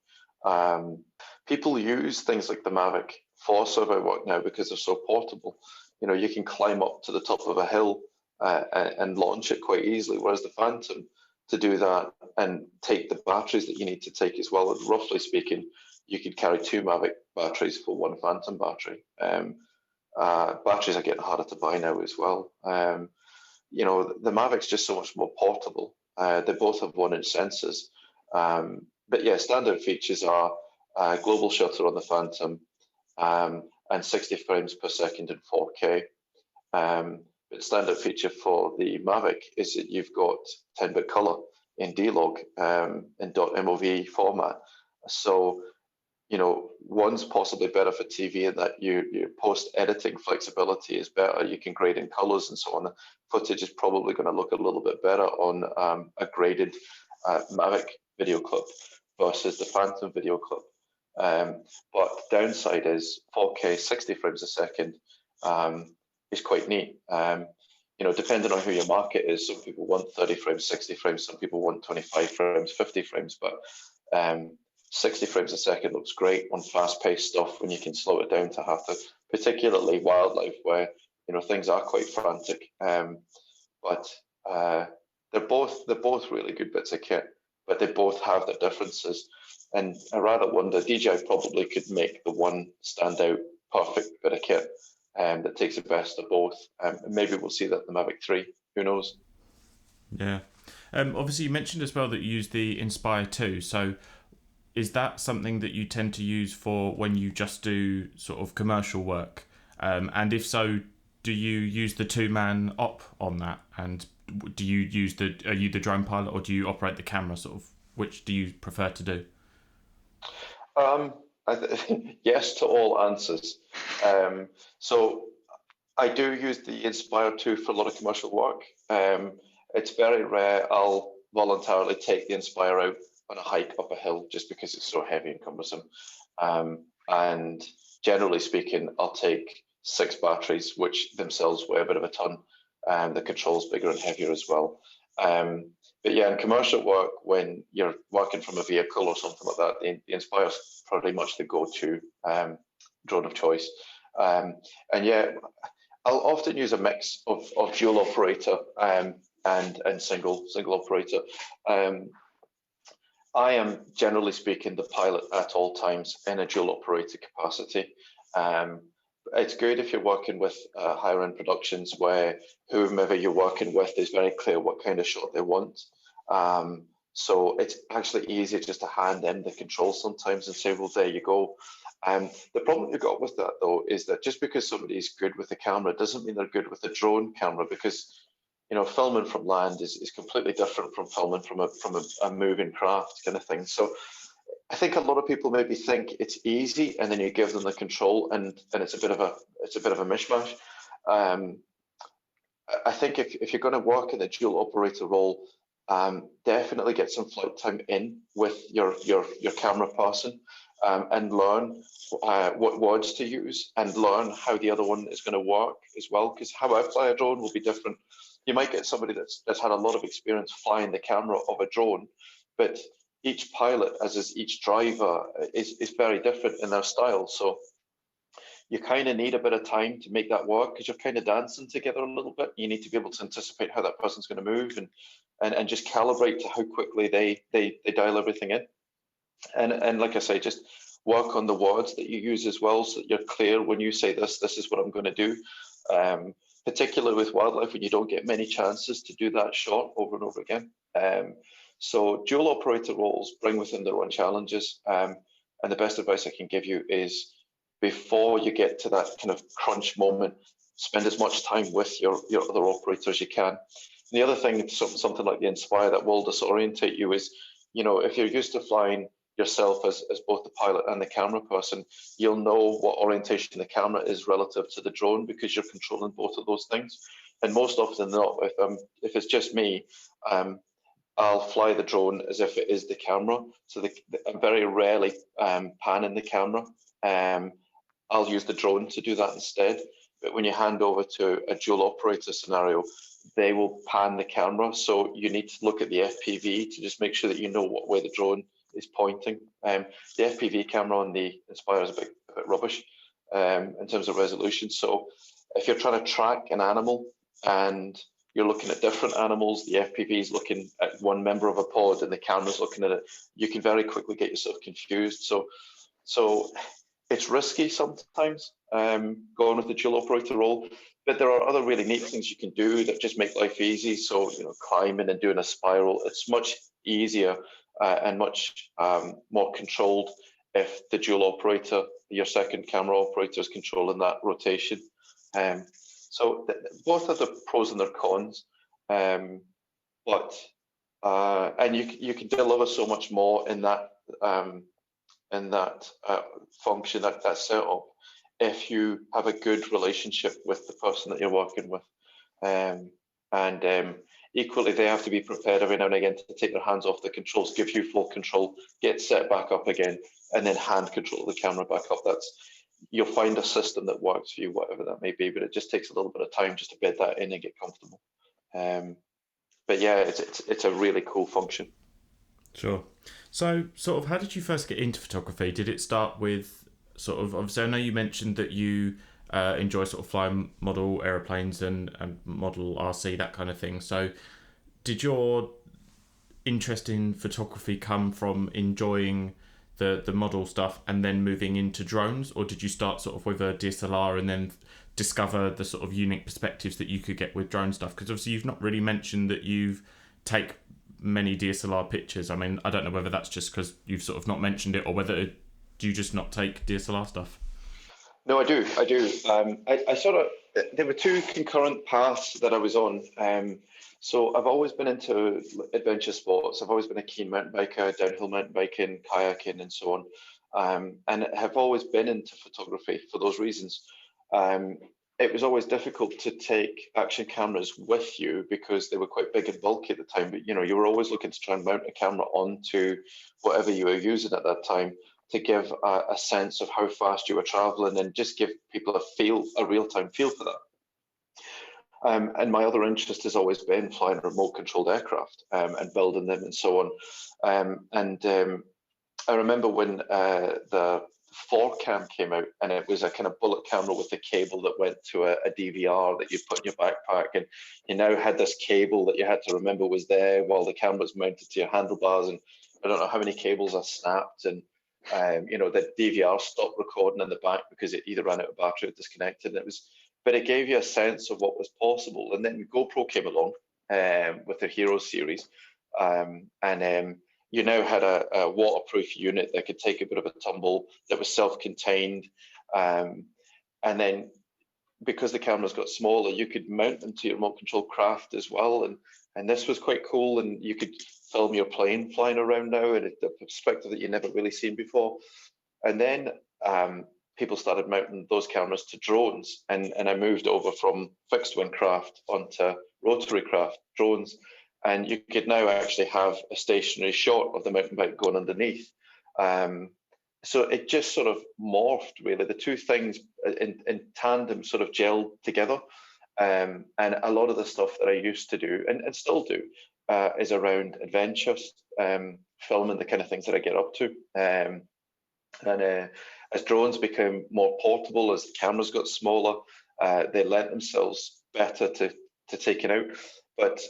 People use things like the Mavic for survey work now because they're so portable. You can climb up to the top of a hill and launch it quite easily, whereas the Phantom, to do that and take the batteries that you need to take as well, roughly speaking, you could carry 2 Mavic batteries for 1 Phantom battery. Batteries are getting harder to buy now as well. The Mavic's just so much more portable. They both have 1-inch sensors. But yeah, standard features are global shutter on the Phantom and 60 frames per second in 4K. But standard feature for the Mavic is that you've got 10-bit color in D-Log in .mov format. So, one's possibly better for TV in that your post-editing flexibility is better. You can grade in colors and so on. The footage is probably going to look a little bit better on a graded Mavic video clip versus the Phantom video clip. But downside is 4K 60 frames a second is quite neat. Depending on who your market is, some people want 30 frames, 60 frames, some people want 25 frames, 50 frames, but 60 frames a second looks great on fast-paced stuff when you can slow it down to have to, particularly wildlife where things are quite frantic. But they're both really good bits of kit, but they both have their differences. And I rather wonder, DJI probably could make the one standout perfect bit of kit that takes the best of both. Maybe we'll see that in the Mavic 3. Who knows? Yeah. Obviously, you mentioned as well that you use the Inspire 2. So is that something that you tend to use for when you just do sort of commercial work? And if so, do you use the 2-man op on that? And do you use are you the drone pilot, or do you operate the camera? Sort of, which do you prefer to do? Yes to all answers. So I do use the Inspire 2 for a lot of commercial work. It's very rare I'll voluntarily take the Inspire out on a hike up a hill just because it's so heavy and cumbersome. And generally speaking, I'll take 6 batteries, which themselves weigh a bit of a ton. The control's bigger and heavier as well. But yeah, in commercial work, when you're working from a vehicle or something like that, the Inspire's pretty much the go-to drone of choice. And yeah, I'll often use a mix of dual operator and single operator. I am, generally speaking, the pilot at all times in a dual operator capacity. It's good if you're working with higher end productions where whomever you're working with is very clear what kind of shot they want. So it's actually easier just to hand in the control sometimes and say, well, there you go. The problem you've got with that, though, is that just because somebody's good with the camera doesn't mean they're good with the drone camera, because filming from land is completely different from filming from a moving craft kind of thing. So I think a lot of people maybe think it's easy, and then you give them the control, and it's a bit of a mishmash. I think if you're going to work in a dual operator role, definitely get some flight time in with your camera person, and learn what WADs to use, and learn how the other one is going to work as well. Because how I fly a drone will be different. You might get somebody that's had a lot of experience flying the camera of a drone, but each pilot, as is each driver, is very different in their style. So you kind of need a bit of time to make that work, because you're kind of dancing together a little bit. You need to be able to anticipate how that person's going to move and just calibrate to how quickly they dial everything in. And like I say, just work on the words that you use as well, so that you're clear when you say this is what I'm going to do. Particularly with wildlife, when you don't get many chances to do that shot over and over again. So dual operator roles bring with them their own challenges. And the best advice I can give you is, before you get to that kind of crunch moment, spend as much time with your other operator as you can. And the other thing, something like the Inspire, that will disorientate you is, if you're used to flying yourself as both the pilot and the camera person, you'll know what orientation the camera is relative to the drone, because you're controlling both of those things. And most often than not, if it's just me, I'll fly the drone as if it is the camera. So I'm very rarely panning the camera. I'll use the drone to do that instead. But when you hand over to a dual operator scenario, they will pan the camera. So you need to look at the FPV to just make sure that you know what way the drone is pointing. The FPV camera on the Inspire is a bit rubbish in terms of resolution. So if you're trying to track an animal and you're looking at different animals, the FPV is looking at one member of a pod and the camera's looking at it, you can very quickly get yourself confused. So it's risky sometimes going with the dual operator role, but there are other really neat things you can do that just make life easy. So, climbing and doing a spiral, it's much easier and much more controlled if the dual operator, your second camera operator, is controlling that rotation. So both have the pros and their cons, but and you can deliver so much more in that function, that setup, if you have a good relationship with the person that you're working with. And equally, they have to be prepared every now and again to take their hands off the controls, give you full control, get set back up again, and then hand control the camera back up. You'll find a system that works for you, whatever that may be, but it just takes a little bit of time just to bed that in and get comfortable. But yeah, it's a really cool function. Sure. So, sort of, how did you first get into photography? Did it start with obviously, I know you mentioned that you enjoy sort of flying model aeroplanes and model RC, that kind of thing. So, did your interest in photography come from enjoying the model stuff and then moving into drones, or did you start sort of with a DSLR and then discover the sort of unique perspectives that you could get with drone stuff? Because obviously you've not really mentioned that you've take many DSLR pictures. I mean, I don't know whether that's just because you've sort of not mentioned it, or whether do you just not take DSLR stuff? No, I do. I sort of, there were two concurrent paths that I was on. So I've always been into adventure sports. I've always been a keen mountain biker, downhill mountain biking, kayaking, and so on. And have always been into photography for those reasons. It was always difficult to take action cameras with you because they were quite big and bulky at the time. But you were always looking to try and mount a camera onto whatever you were using at that time to give a sense of how fast you were traveling and just give people a real-time feel for that. And my other interest has always been flying remote-controlled aircraft and building them and so on. I remember when the 4Cam came out, and it was a kind of bullet camera with a cable that went to a DVR that you put in your backpack, and you now had this cable that you had to remember was there while the camera was mounted to your handlebars, and I don't know how many cables I snapped, and the DVR stopped recording in the back because it either ran out of battery or disconnected. But it gave you a sense of what was possible. And then GoPro came along with their Hero series, and you now had a waterproof unit that could take a bit of a tumble, that was self-contained, and then because the cameras got smaller, you could mount them to your remote control craft as well, and this was quite cool. And you could film your plane flying around now in a perspective that you never really seen before. And then people started mounting those cameras to drones, and I moved over from fixed wing craft onto rotary craft drones, and you could now actually have a stationary shot of the mountain bike going underneath. So it just sort of morphed, really. The two things in tandem sort of gelled together. And a lot of the stuff that I used to do and still do is around adventures, filming the kind of things that I get up to. And as drones became more portable, as the cameras got smaller, they lent themselves better to taking out. But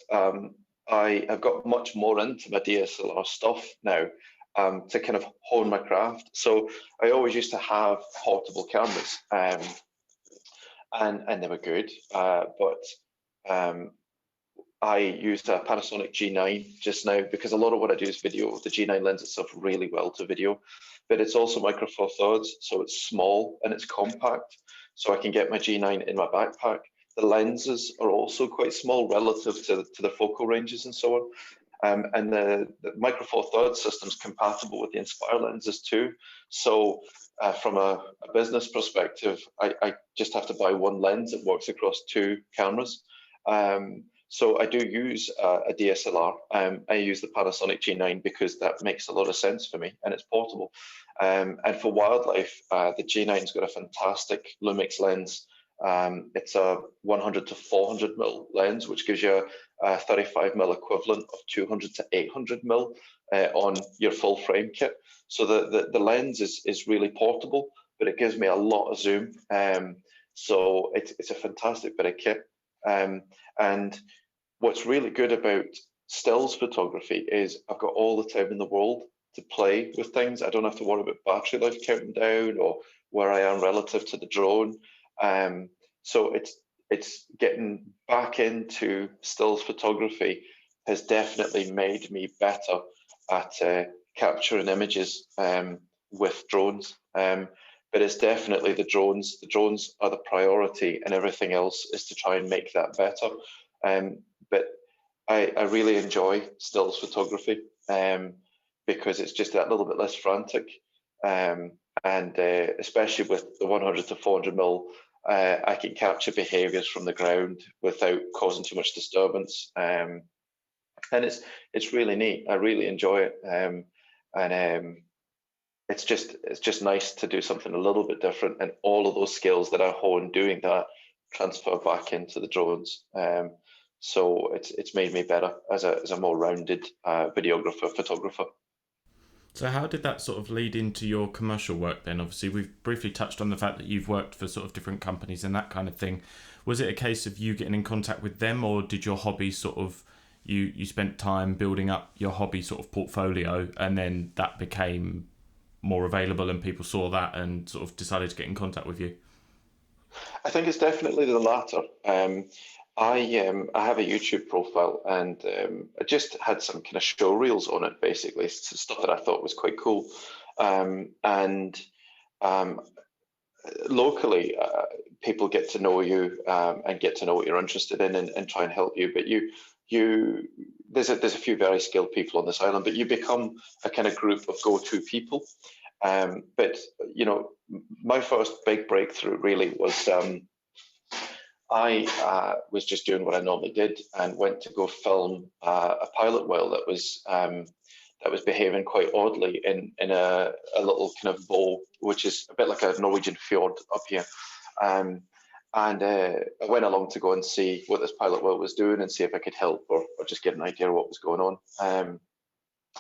I have got much more into my DSLR stuff now to kind of hone my craft. So I always used to have portable cameras, and they were good, but I used a Panasonic G9 just now because a lot of what I do is video. The G9 lends itself really well to video, but it's also Micro Four Thirds, so it's small and it's compact, so I can get my G9 in my backpack. The lenses are also quite small relative to the focal ranges and so on. And the Micro Four Thirds system is compatible with the Inspire lenses too. So from a business perspective, I just have to buy one lens that works across two cameras. So I do use a DSLR. I use the Panasonic G9 because that makes a lot of sense for me, and it's portable. And for wildlife, the G9's got a fantastic Lumix lens. It's a 100 to 400 mil lens, which gives you a 35 mil equivalent of 200 to 800 mil on your full frame kit. So the lens is really portable, but it gives me a lot of zoom. So it's a fantastic bit of kit. And what's really good about stills photography is I've got all the time in the world to play with things. I don't have to worry about battery life counting down or where I am relative to the drone. So it's getting back into stills photography has definitely made me better at capturing images with drones. But it's definitely the drones. The drones are the priority, and everything else is to try and make that better. But I really enjoy stills photography because it's just that little bit less frantic. And especially with the 100 to 400 mil, I can capture behaviors from the ground without causing too much disturbance. And it's really neat. I really enjoy it. It's just nice to do something a little bit different, and all of those skills that I honed doing that transfer back into the drones. So it's made me better as a more rounded videographer, photographer. So how did that sort of lead into your commercial work then? Obviously, we've briefly touched on the fact that you've worked for sort of different companies and that kind of thing. Was it a case of you getting in contact with them, or did your hobby sort of, you spent time building up your hobby sort of portfolio, and then that became more available and people saw that and sort of decided to get in contact with you? I think it's definitely the latter. I have a YouTube profile, and I just had some kind of show reels on it, basically stuff that I thought was quite cool. And locally, people get to know you and get to know what you're interested in, and try and help you. But there's a few very skilled people on this island, but you become a kind of group of go-to people. But my first big breakthrough really was I was just doing what I normally did and went to go film a pilot whale that was behaving quite oddly in a little kind of bowl, which is a bit like a Norwegian fjord up here. And I went along to go and see what this pilot whale was doing and see if I could help or just get an idea of what was going on.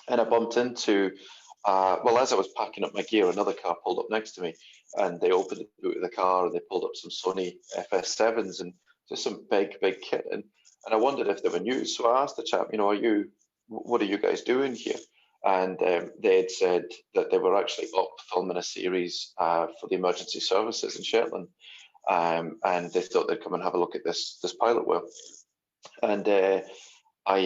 And I bumped into, as I was packing up my gear, another car pulled up next to me, and they opened the boot of the car and they pulled up some Sony FS7s and just some big kit. And I wondered if they were new. So I asked the chap, what are you guys doing here? And they had said that they were actually up filming a series for the emergency services in Shetland. And they thought they'd come and have a look at this pilot whale. And I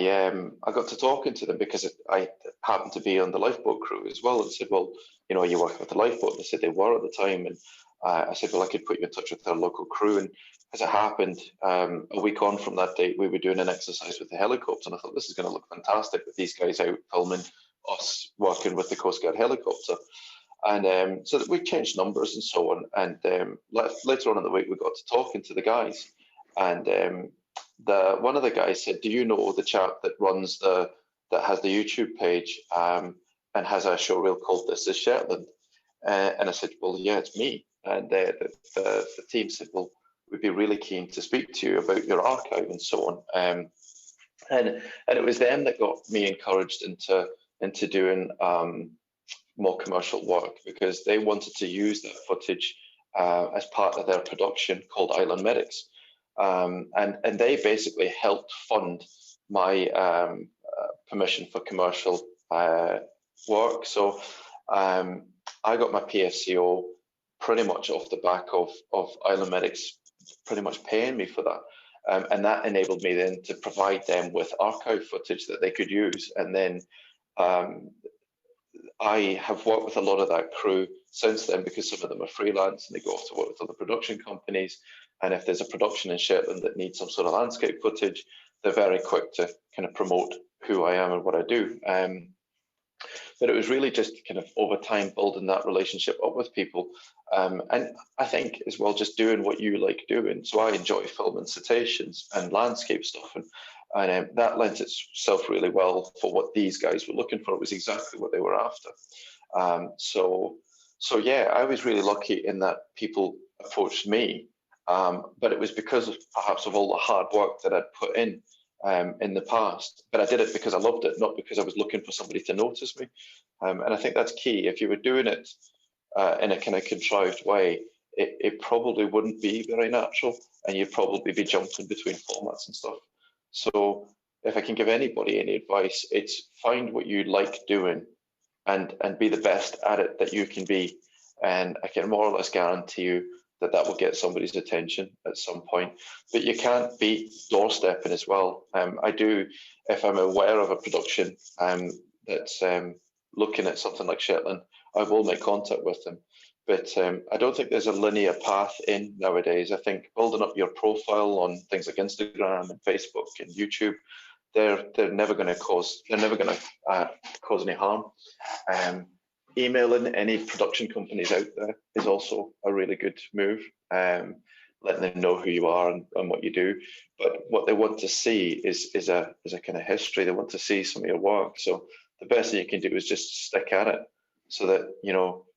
got to talking to them because I happened to be on the lifeboat crew as well, and said, well, are you working with the lifeboat? And they said they were at the time. And I said, well, I could put you in touch with our local crew. And as it happened, a week on from that date, we were doing an exercise with the helicopter. And I thought, this is going to look fantastic with these guys out filming us working with the Coast Guard helicopter. And so we changed numbers and so on. And later on in the week, we got to talking to the guys. And one of the guys said, do you know the chap that has the YouTube page and has a show reel called This Is Shetland? And I said, well, yeah, it's me. And the team said, well, we'd be really keen to speak to you about your archive and so on. And it was them that got me encouraged into doing more commercial work, because they wanted to use that footage as part of their production called Island Medics. And they basically helped fund my permission for commercial work. So I got my PFCO pretty much off the back of Island Medics pretty much paying me for that. And that enabled me then to provide them with archive footage that they could use. And then I have worked with a lot of that crew since then, because some of them are freelance and they go off to work with other production companies. And if there's a production in Shetland that needs some sort of landscape footage, they're very quick to kind of promote who I am and what I do. But it was really just kind of over time building that relationship up with people. And I think as well, just doing what you like doing. So I enjoy filming cetaceans and landscape stuff, and that lends itself really well for what these guys were looking for. It was exactly what they were after. So yeah, I was really lucky in that people approached me, but it was because of perhaps of all the hard work that I'd put in the past. But I did it because I loved it, not because I was looking for somebody to notice me. And I think that's key. If you were doing it in a kind of contrived way, it probably wouldn't be very natural, and you'd probably be jumping between formats and stuff. So if I can give anybody any advice, it's find what you like doing and be the best at it that you can be. And I can more or less guarantee you that that will get somebody's attention at some point. But you can't beat doorstepping as well. I do, if I'm aware of a production that's looking at something like Shetland, I will make contact with them. But I don't think there's a linear path in nowadays. I think building up your profile on things like Instagram and Facebook and YouTube, they're never going to cause any harm. Emailing any production companies out there is also a really good move. Letting them know who you are and what you do. But what they want to see is a kind of history. They want to see some of your work. So the best thing you can do is just stick at it, so that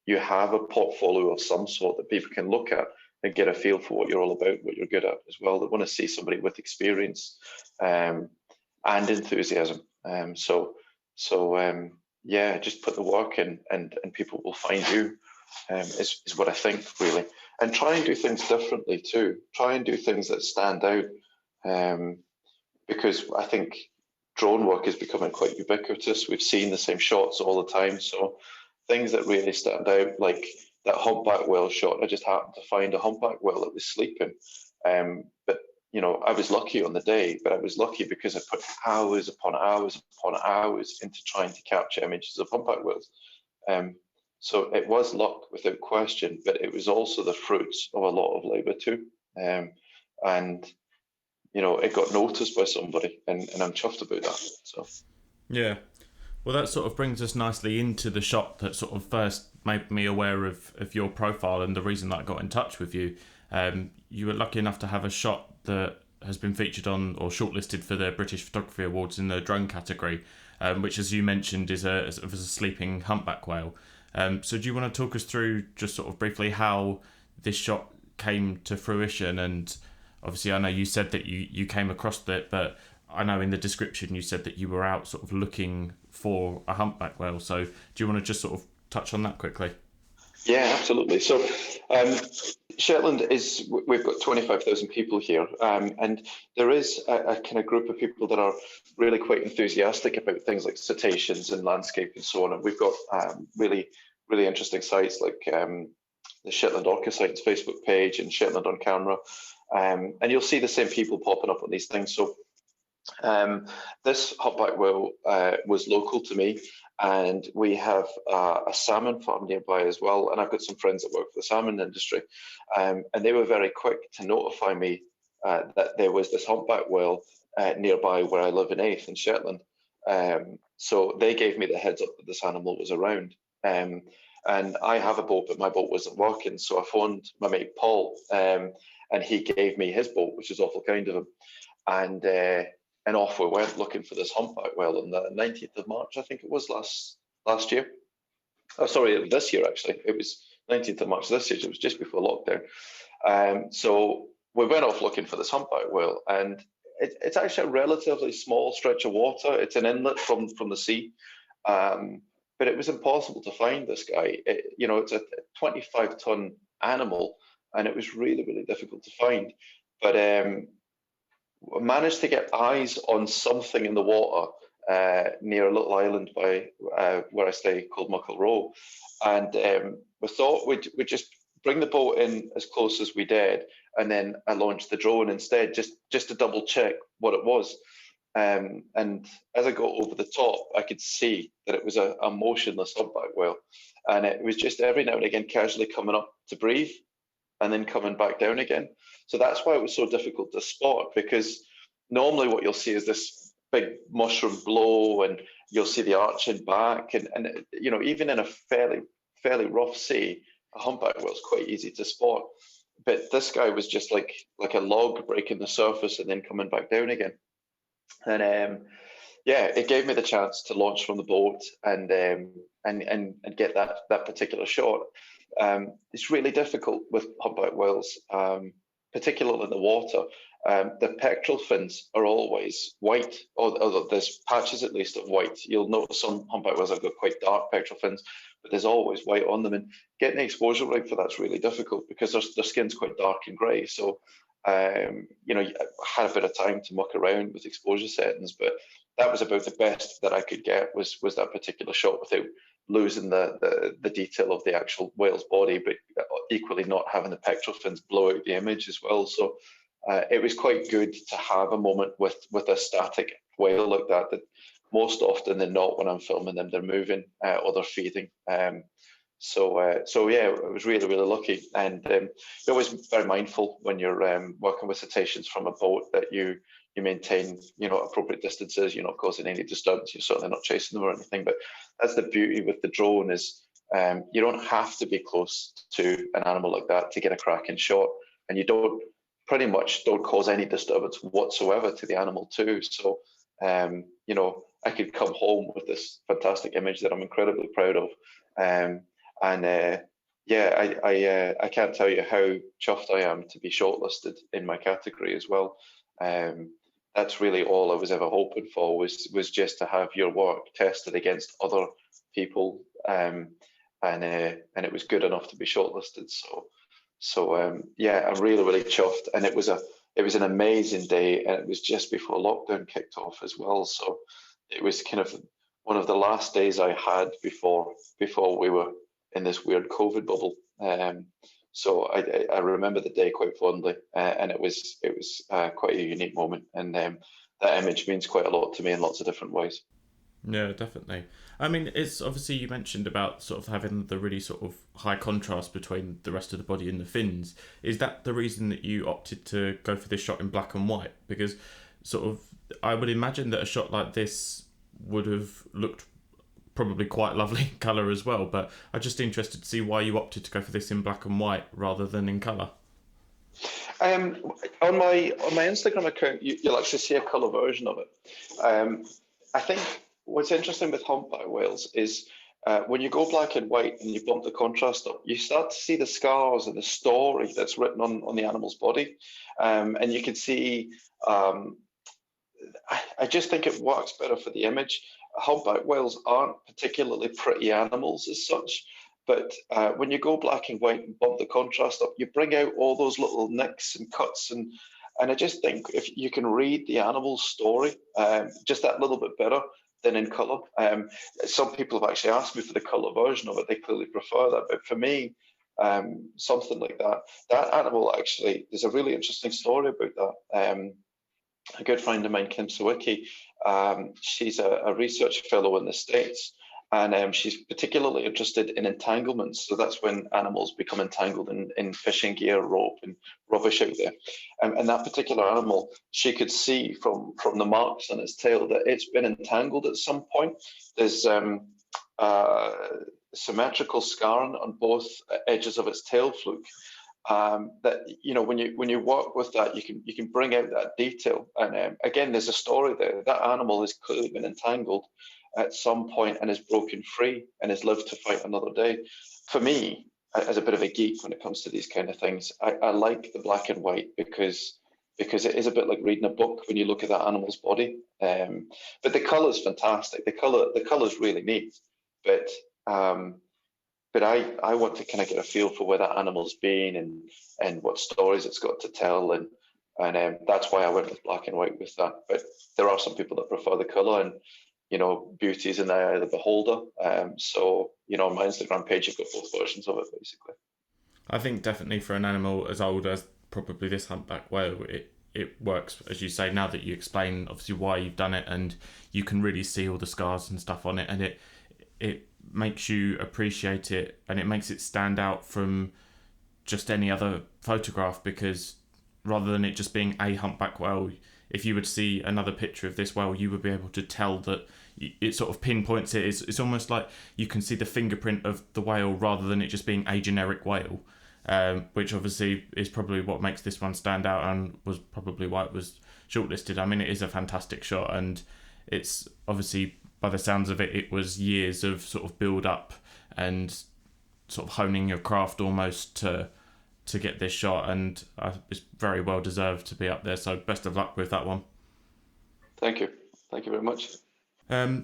you have a portfolio of some sort that people can look at and get a feel for what you're all about, what you're good at as well. They want to see somebody with experience and enthusiasm. Yeah, just put the work in, and people will find you. Is what I think, really. And try and do things differently too. Try and do things that stand out, because I think drone work is becoming quite ubiquitous. We've seen the same shots all the time. So things that really stand out, like that humpback whale shot. I just happened to find a humpback whale that was sleeping. But I was lucky on the day, but I was lucky because I put hours upon hours upon hours into trying to capture images of humpback whales. So it was luck without question, but it was also the fruits of a lot of labour too. And it got noticed by somebody, and I'm chuffed about that. So yeah. Well, that sort of brings us nicely into the shot that sort of first made me aware of your profile and the reason that I got in touch with you. You were lucky enough to have a shot that has been featured on or shortlisted for the British Photography Awards in the drone category, which, as you mentioned, is a sleeping humpback whale. So do you want to talk us through just sort of briefly how this shot came to fruition? And obviously I know you said that you came across it, but I know in the description you said that you were out sort of looking for a humpback whale. So do you want to just sort of touch on that quickly? Yeah, absolutely. So Shetland we've got 25,000 people here, and there is a kind of group of people that are really quite enthusiastic about things like cetaceans and landscape and so on. And we've got really, really interesting sites like the Shetland Orca Sites Facebook page and Shetland on Camera. And you'll see the same people popping up on these things. So this humpback whale was local to me, and we have a salmon farm nearby as well. And I've got some friends that work for the salmon industry, and they were very quick to notify me that there was this humpback whale nearby where I live in Aith in Shetland. So they gave me the heads up that this animal was around. And I have a boat, but my boat wasn't working. So I phoned my mate Paul, and he gave me his boat, which is awful kind of him. And off we went looking for this humpback whale on the 19th of March, I think it was last year. Oh, sorry, this year actually. It was 19th of March this year. So it was just before lockdown. So we went off looking for this humpback whale, and it's actually a relatively small stretch of water. It's an inlet from the sea, but it was impossible to find this guy. It's a 25-ton animal, and it was really, really difficult to find. But managed to get eyes on something in the water near a little island by where I stay called Muckle Row, and we thought we'd just bring the boat in as close as we dared, and then I launched the drone instead just to double check what it was. And as I got over the top, I could see that it was a motionless humpback whale, and it was just every now and again casually coming up to breathe and then coming back down again. So that's why it was so difficult to spot, because normally what you'll see is this big mushroom blow and you'll see the arching back, and even in a fairly rough sea, a humpback whale's quite easy to spot. But this guy was just like a log breaking the surface and then coming back down again. And it gave me the chance to launch from the boat and get that particular shot. It's really difficult with humpback whales, particularly in the water. The pectoral fins are always white, or there's patches at least of white. You'll notice some humpback whales have got quite dark pectoral fins, but there's always white on them. And getting the exposure right for that's really difficult because their skin's quite dark and grey. So, I had a bit of time to muck around with exposure settings, but that was about the best that I could get was that particular shot without losing the detail of the actual whale's body, but equally not having the pectoral fins blow out the image as well. So it was quite good to have a moment with a static whale like that. That most often than not, when I'm filming them, they're moving or they're feeding. So yeah, I was really, really lucky. And you're always very mindful when you're working with cetaceans from a boat that you maintain, appropriate distances. You're not causing any disturbance. You're certainly not chasing them or anything. But that's the beauty with the drone is you don't have to be close to an animal like that to get a cracking shot, and you pretty much don't cause any disturbance whatsoever to the animal too. So I could come home with this fantastic image that I'm incredibly proud of. I can't tell you how chuffed I am to be shortlisted in my category as well. That's really all I was ever hoping for was just to have your work tested against other people, and it was good enough to be shortlisted. So I'm really, really chuffed, and it was an amazing day, and it was just before lockdown kicked off as well. So it was kind of one of the last days I had before we were in this weird COVID bubble. So I remember the day quite fondly, and it was quite a unique moment, and that image means quite a lot to me in lots of different ways. Yeah, definitely. I mean, it's obviously you mentioned about sort of having the really sort of high contrast between the rest of the body and the fins. Is that the reason that you opted to go for this shot in black and white? Because sort of I would imagine that a shot like this would have looked probably quite lovely in colour as well, but I'm just interested to see why you opted to go for this in black and white rather than in colour. On my Instagram account, you'll actually see a colour version of it. I think what's interesting with humpback whales is when you go black and white and you bump the contrast up, you start to see the scars and the story that's written on the animal's body, and you can see. I just think it works better for the image. Humpback whales aren't particularly pretty animals as such, but when you go black and white and bump the contrast up, you bring out all those little nicks and cuts, and I just think if you can read the animal's story just that little bit better than in colour. Some people have actually asked me for the colour version of it. They clearly prefer that, but for me, something like that animal actually, there's a really interesting story about that. A good friend of mine, Kim Sawicki, she's a research fellow in the States, and she's particularly interested in entanglements. So that's when animals become entangled in fishing gear, rope, and rubbish out there. And that particular animal, she could see from the marks on its tail that it's been entangled at some point. There's symmetrical scarring on both edges of its tail fluke. That when you work with that, you can bring out that detail. And again, there's a story there. That animal has clearly been entangled at some point and has broken free and has lived to fight another day. For me, as a bit of a geek when it comes to these kind of things, I like the black and white because it is a bit like reading a book when you look at that animal's body. But the colour is fantastic. The colour is really neat. But I want to kind of get a feel for where that animal's been and what stories it's got to tell, and that's why I went with black and white with that. But there are some people that prefer the colour, and beauty is in the eye of the beholder. So on my Instagram page, you've got both versions of it basically. I think definitely for an animal as old as probably this humpback whale, it works, as you say, now that you explain obviously why you've done it, and you can really see all the scars and stuff on it, and it makes you appreciate it, and it makes it stand out from just any other photograph, because rather than it just being a humpback whale, if you would see another picture of this whale, you would be able to tell that it sort of pinpoints it. It's almost like you can see the fingerprint of the whale rather than it just being a generic whale, which obviously is probably what makes this one stand out and was probably why it was shortlisted. I mean, it is a fantastic shot, and it's obviously, by the sounds of it, it was years of sort of build up and sort of honing your craft almost to get this shot, and it's very well deserved to be up there. So best of luck with that one. Thank you very much.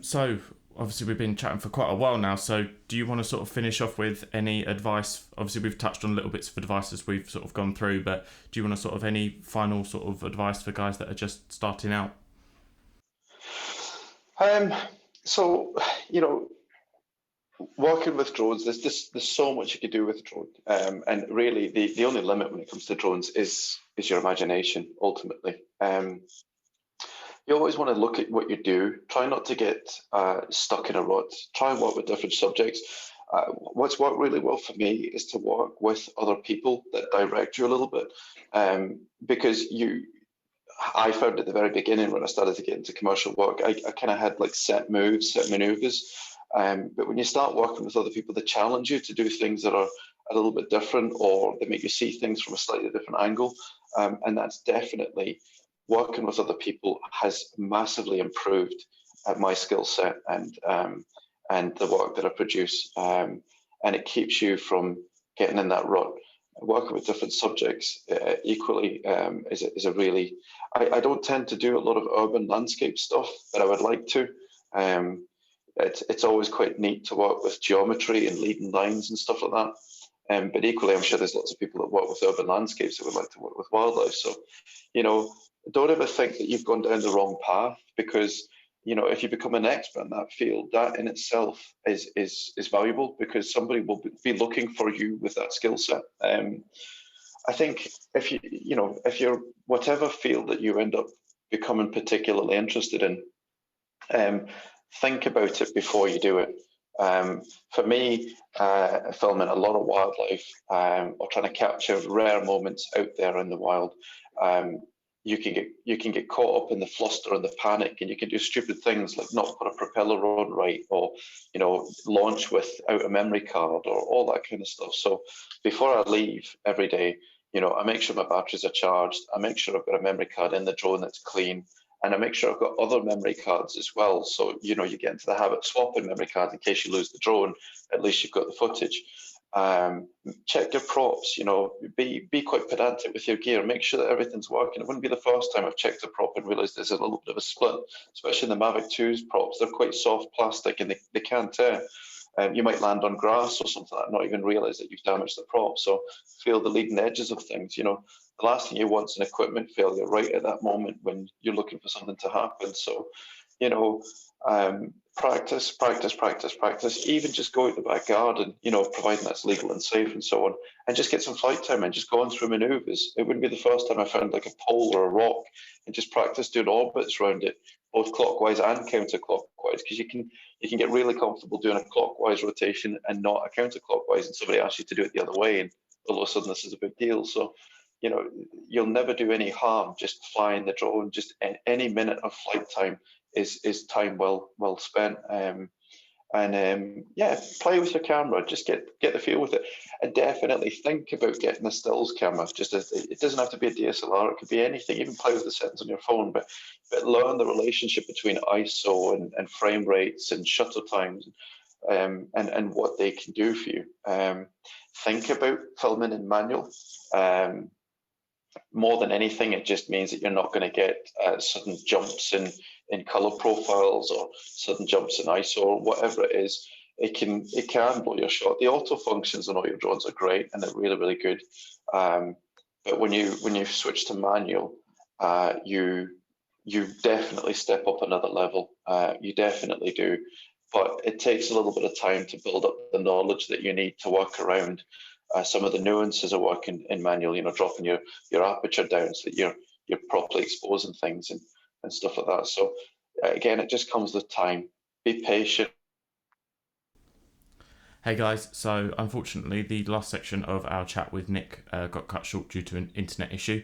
So obviously we've been chatting for quite a while now, so do you want to sort of finish off with any advice? Obviously we've touched on little bits of advice as we've sort of gone through, but do you want to sort of any final sort of advice for guys that are just starting out? So, working with drones, there's so much you could do with a drone, and really the only limit when it comes to drones is your imagination. Ultimately, you always want to look at what you do. Try not to get stuck in a rut. Try and work with different subjects. What's worked really well for me is to work with other people that direct you a little bit, because I found at the very beginning when I started to get into commercial work, I kind of had like set moves, set maneuvers. But when you start working with other people, they challenge you to do things that are a little bit different, or they make you see things from a slightly different angle. And that's definitely, working with other people has massively improved my skill set and the work that I produce. And it keeps you from getting in that rut. Working with different subjects equally is a really, I don't tend to do a lot of urban landscape stuff, but I would like to. It's always quite neat to work with geometry and leading lines and stuff like that. But equally, I'm sure there's lots of people that work with urban landscapes that would like to work with wildlife. So, don't ever think that you've gone down the wrong path, because if you become an expert in that field, that in itself is valuable, because somebody will be looking for you with that skill set. I think if you're whatever field that you end up becoming particularly interested in, think about it before you do it. For me, filming a lot of wildlife, or trying to capture rare moments out there in the wild, you can get caught up in the fluster and the panic, and you can do stupid things like not put a propeller on right, or launch without a memory card, or all that kind of stuff. So before I leave every day, I make sure my batteries are charged. I make sure I've got a memory card in the drone that's clean, and I make sure I've got other memory cards as well. So you get into the habit of swapping memory cards in case you lose the drone. At least you've got the footage. Check your props, be quite pedantic with your gear, make sure that everything's working. It wouldn't be the first time I've checked a prop and realized there's a little bit of a split, especially in the Mavic 2's props. They're quite soft plastic and they can't tear. You might land on grass or something like that, not even realize that you've damaged the prop. So feel the leading edges of things. The last thing you want is an equipment failure right at that moment when you're looking for something to happen. So, practice, even just go out the back garden, providing that's legal and safe and so on, and just get some flight time and just going through maneuvers. It wouldn't be the first time I found like a pole or a rock and just practice doing orbits around it, both clockwise and counterclockwise, because you can get really comfortable doing a clockwise rotation and not a counterclockwise, and somebody asks you to do it the other way, and all of a sudden this is a big deal. So, you'll never do any harm just flying the drone. Just any minute of flight time is time well spent. Play with your camera. Just get the feel with it, and definitely think about getting a stills camera. It doesn't have to be a DSLR. It could be anything. Even play with the settings on your phone, but learn the relationship between ISO and frame rates and shutter times, and what they can do for you. Think about filming in manual. More than anything, it just means that you're not going to get sudden jumps in color profiles, or sudden jumps in ISO, or whatever it is. It can blow your shot. The auto functions on all your drones are great, and they're really, really good. But when you switch to manual, you definitely step up another level. You definitely do. But it takes a little bit of time to build up the knowledge that you need to work around some of the nuances of working in manual, dropping your aperture down so that you're properly exposing things and stuff like that. So again, it just comes with time. Be patient. Hey guys, so unfortunately the last section of our chat with Nick got cut short due to an internet issue.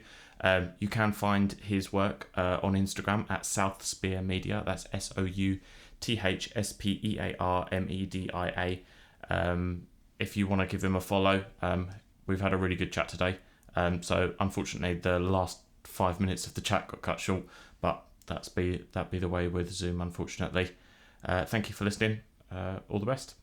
You can find his work on Instagram at South Spear Media. That's THSPEARMEDIA. If you want to give him a follow, we've had a really good chat today. So unfortunately, the last 5 minutes of the chat got cut short, but that'd be the way with Zoom, unfortunately. Thank you for listening. All the best.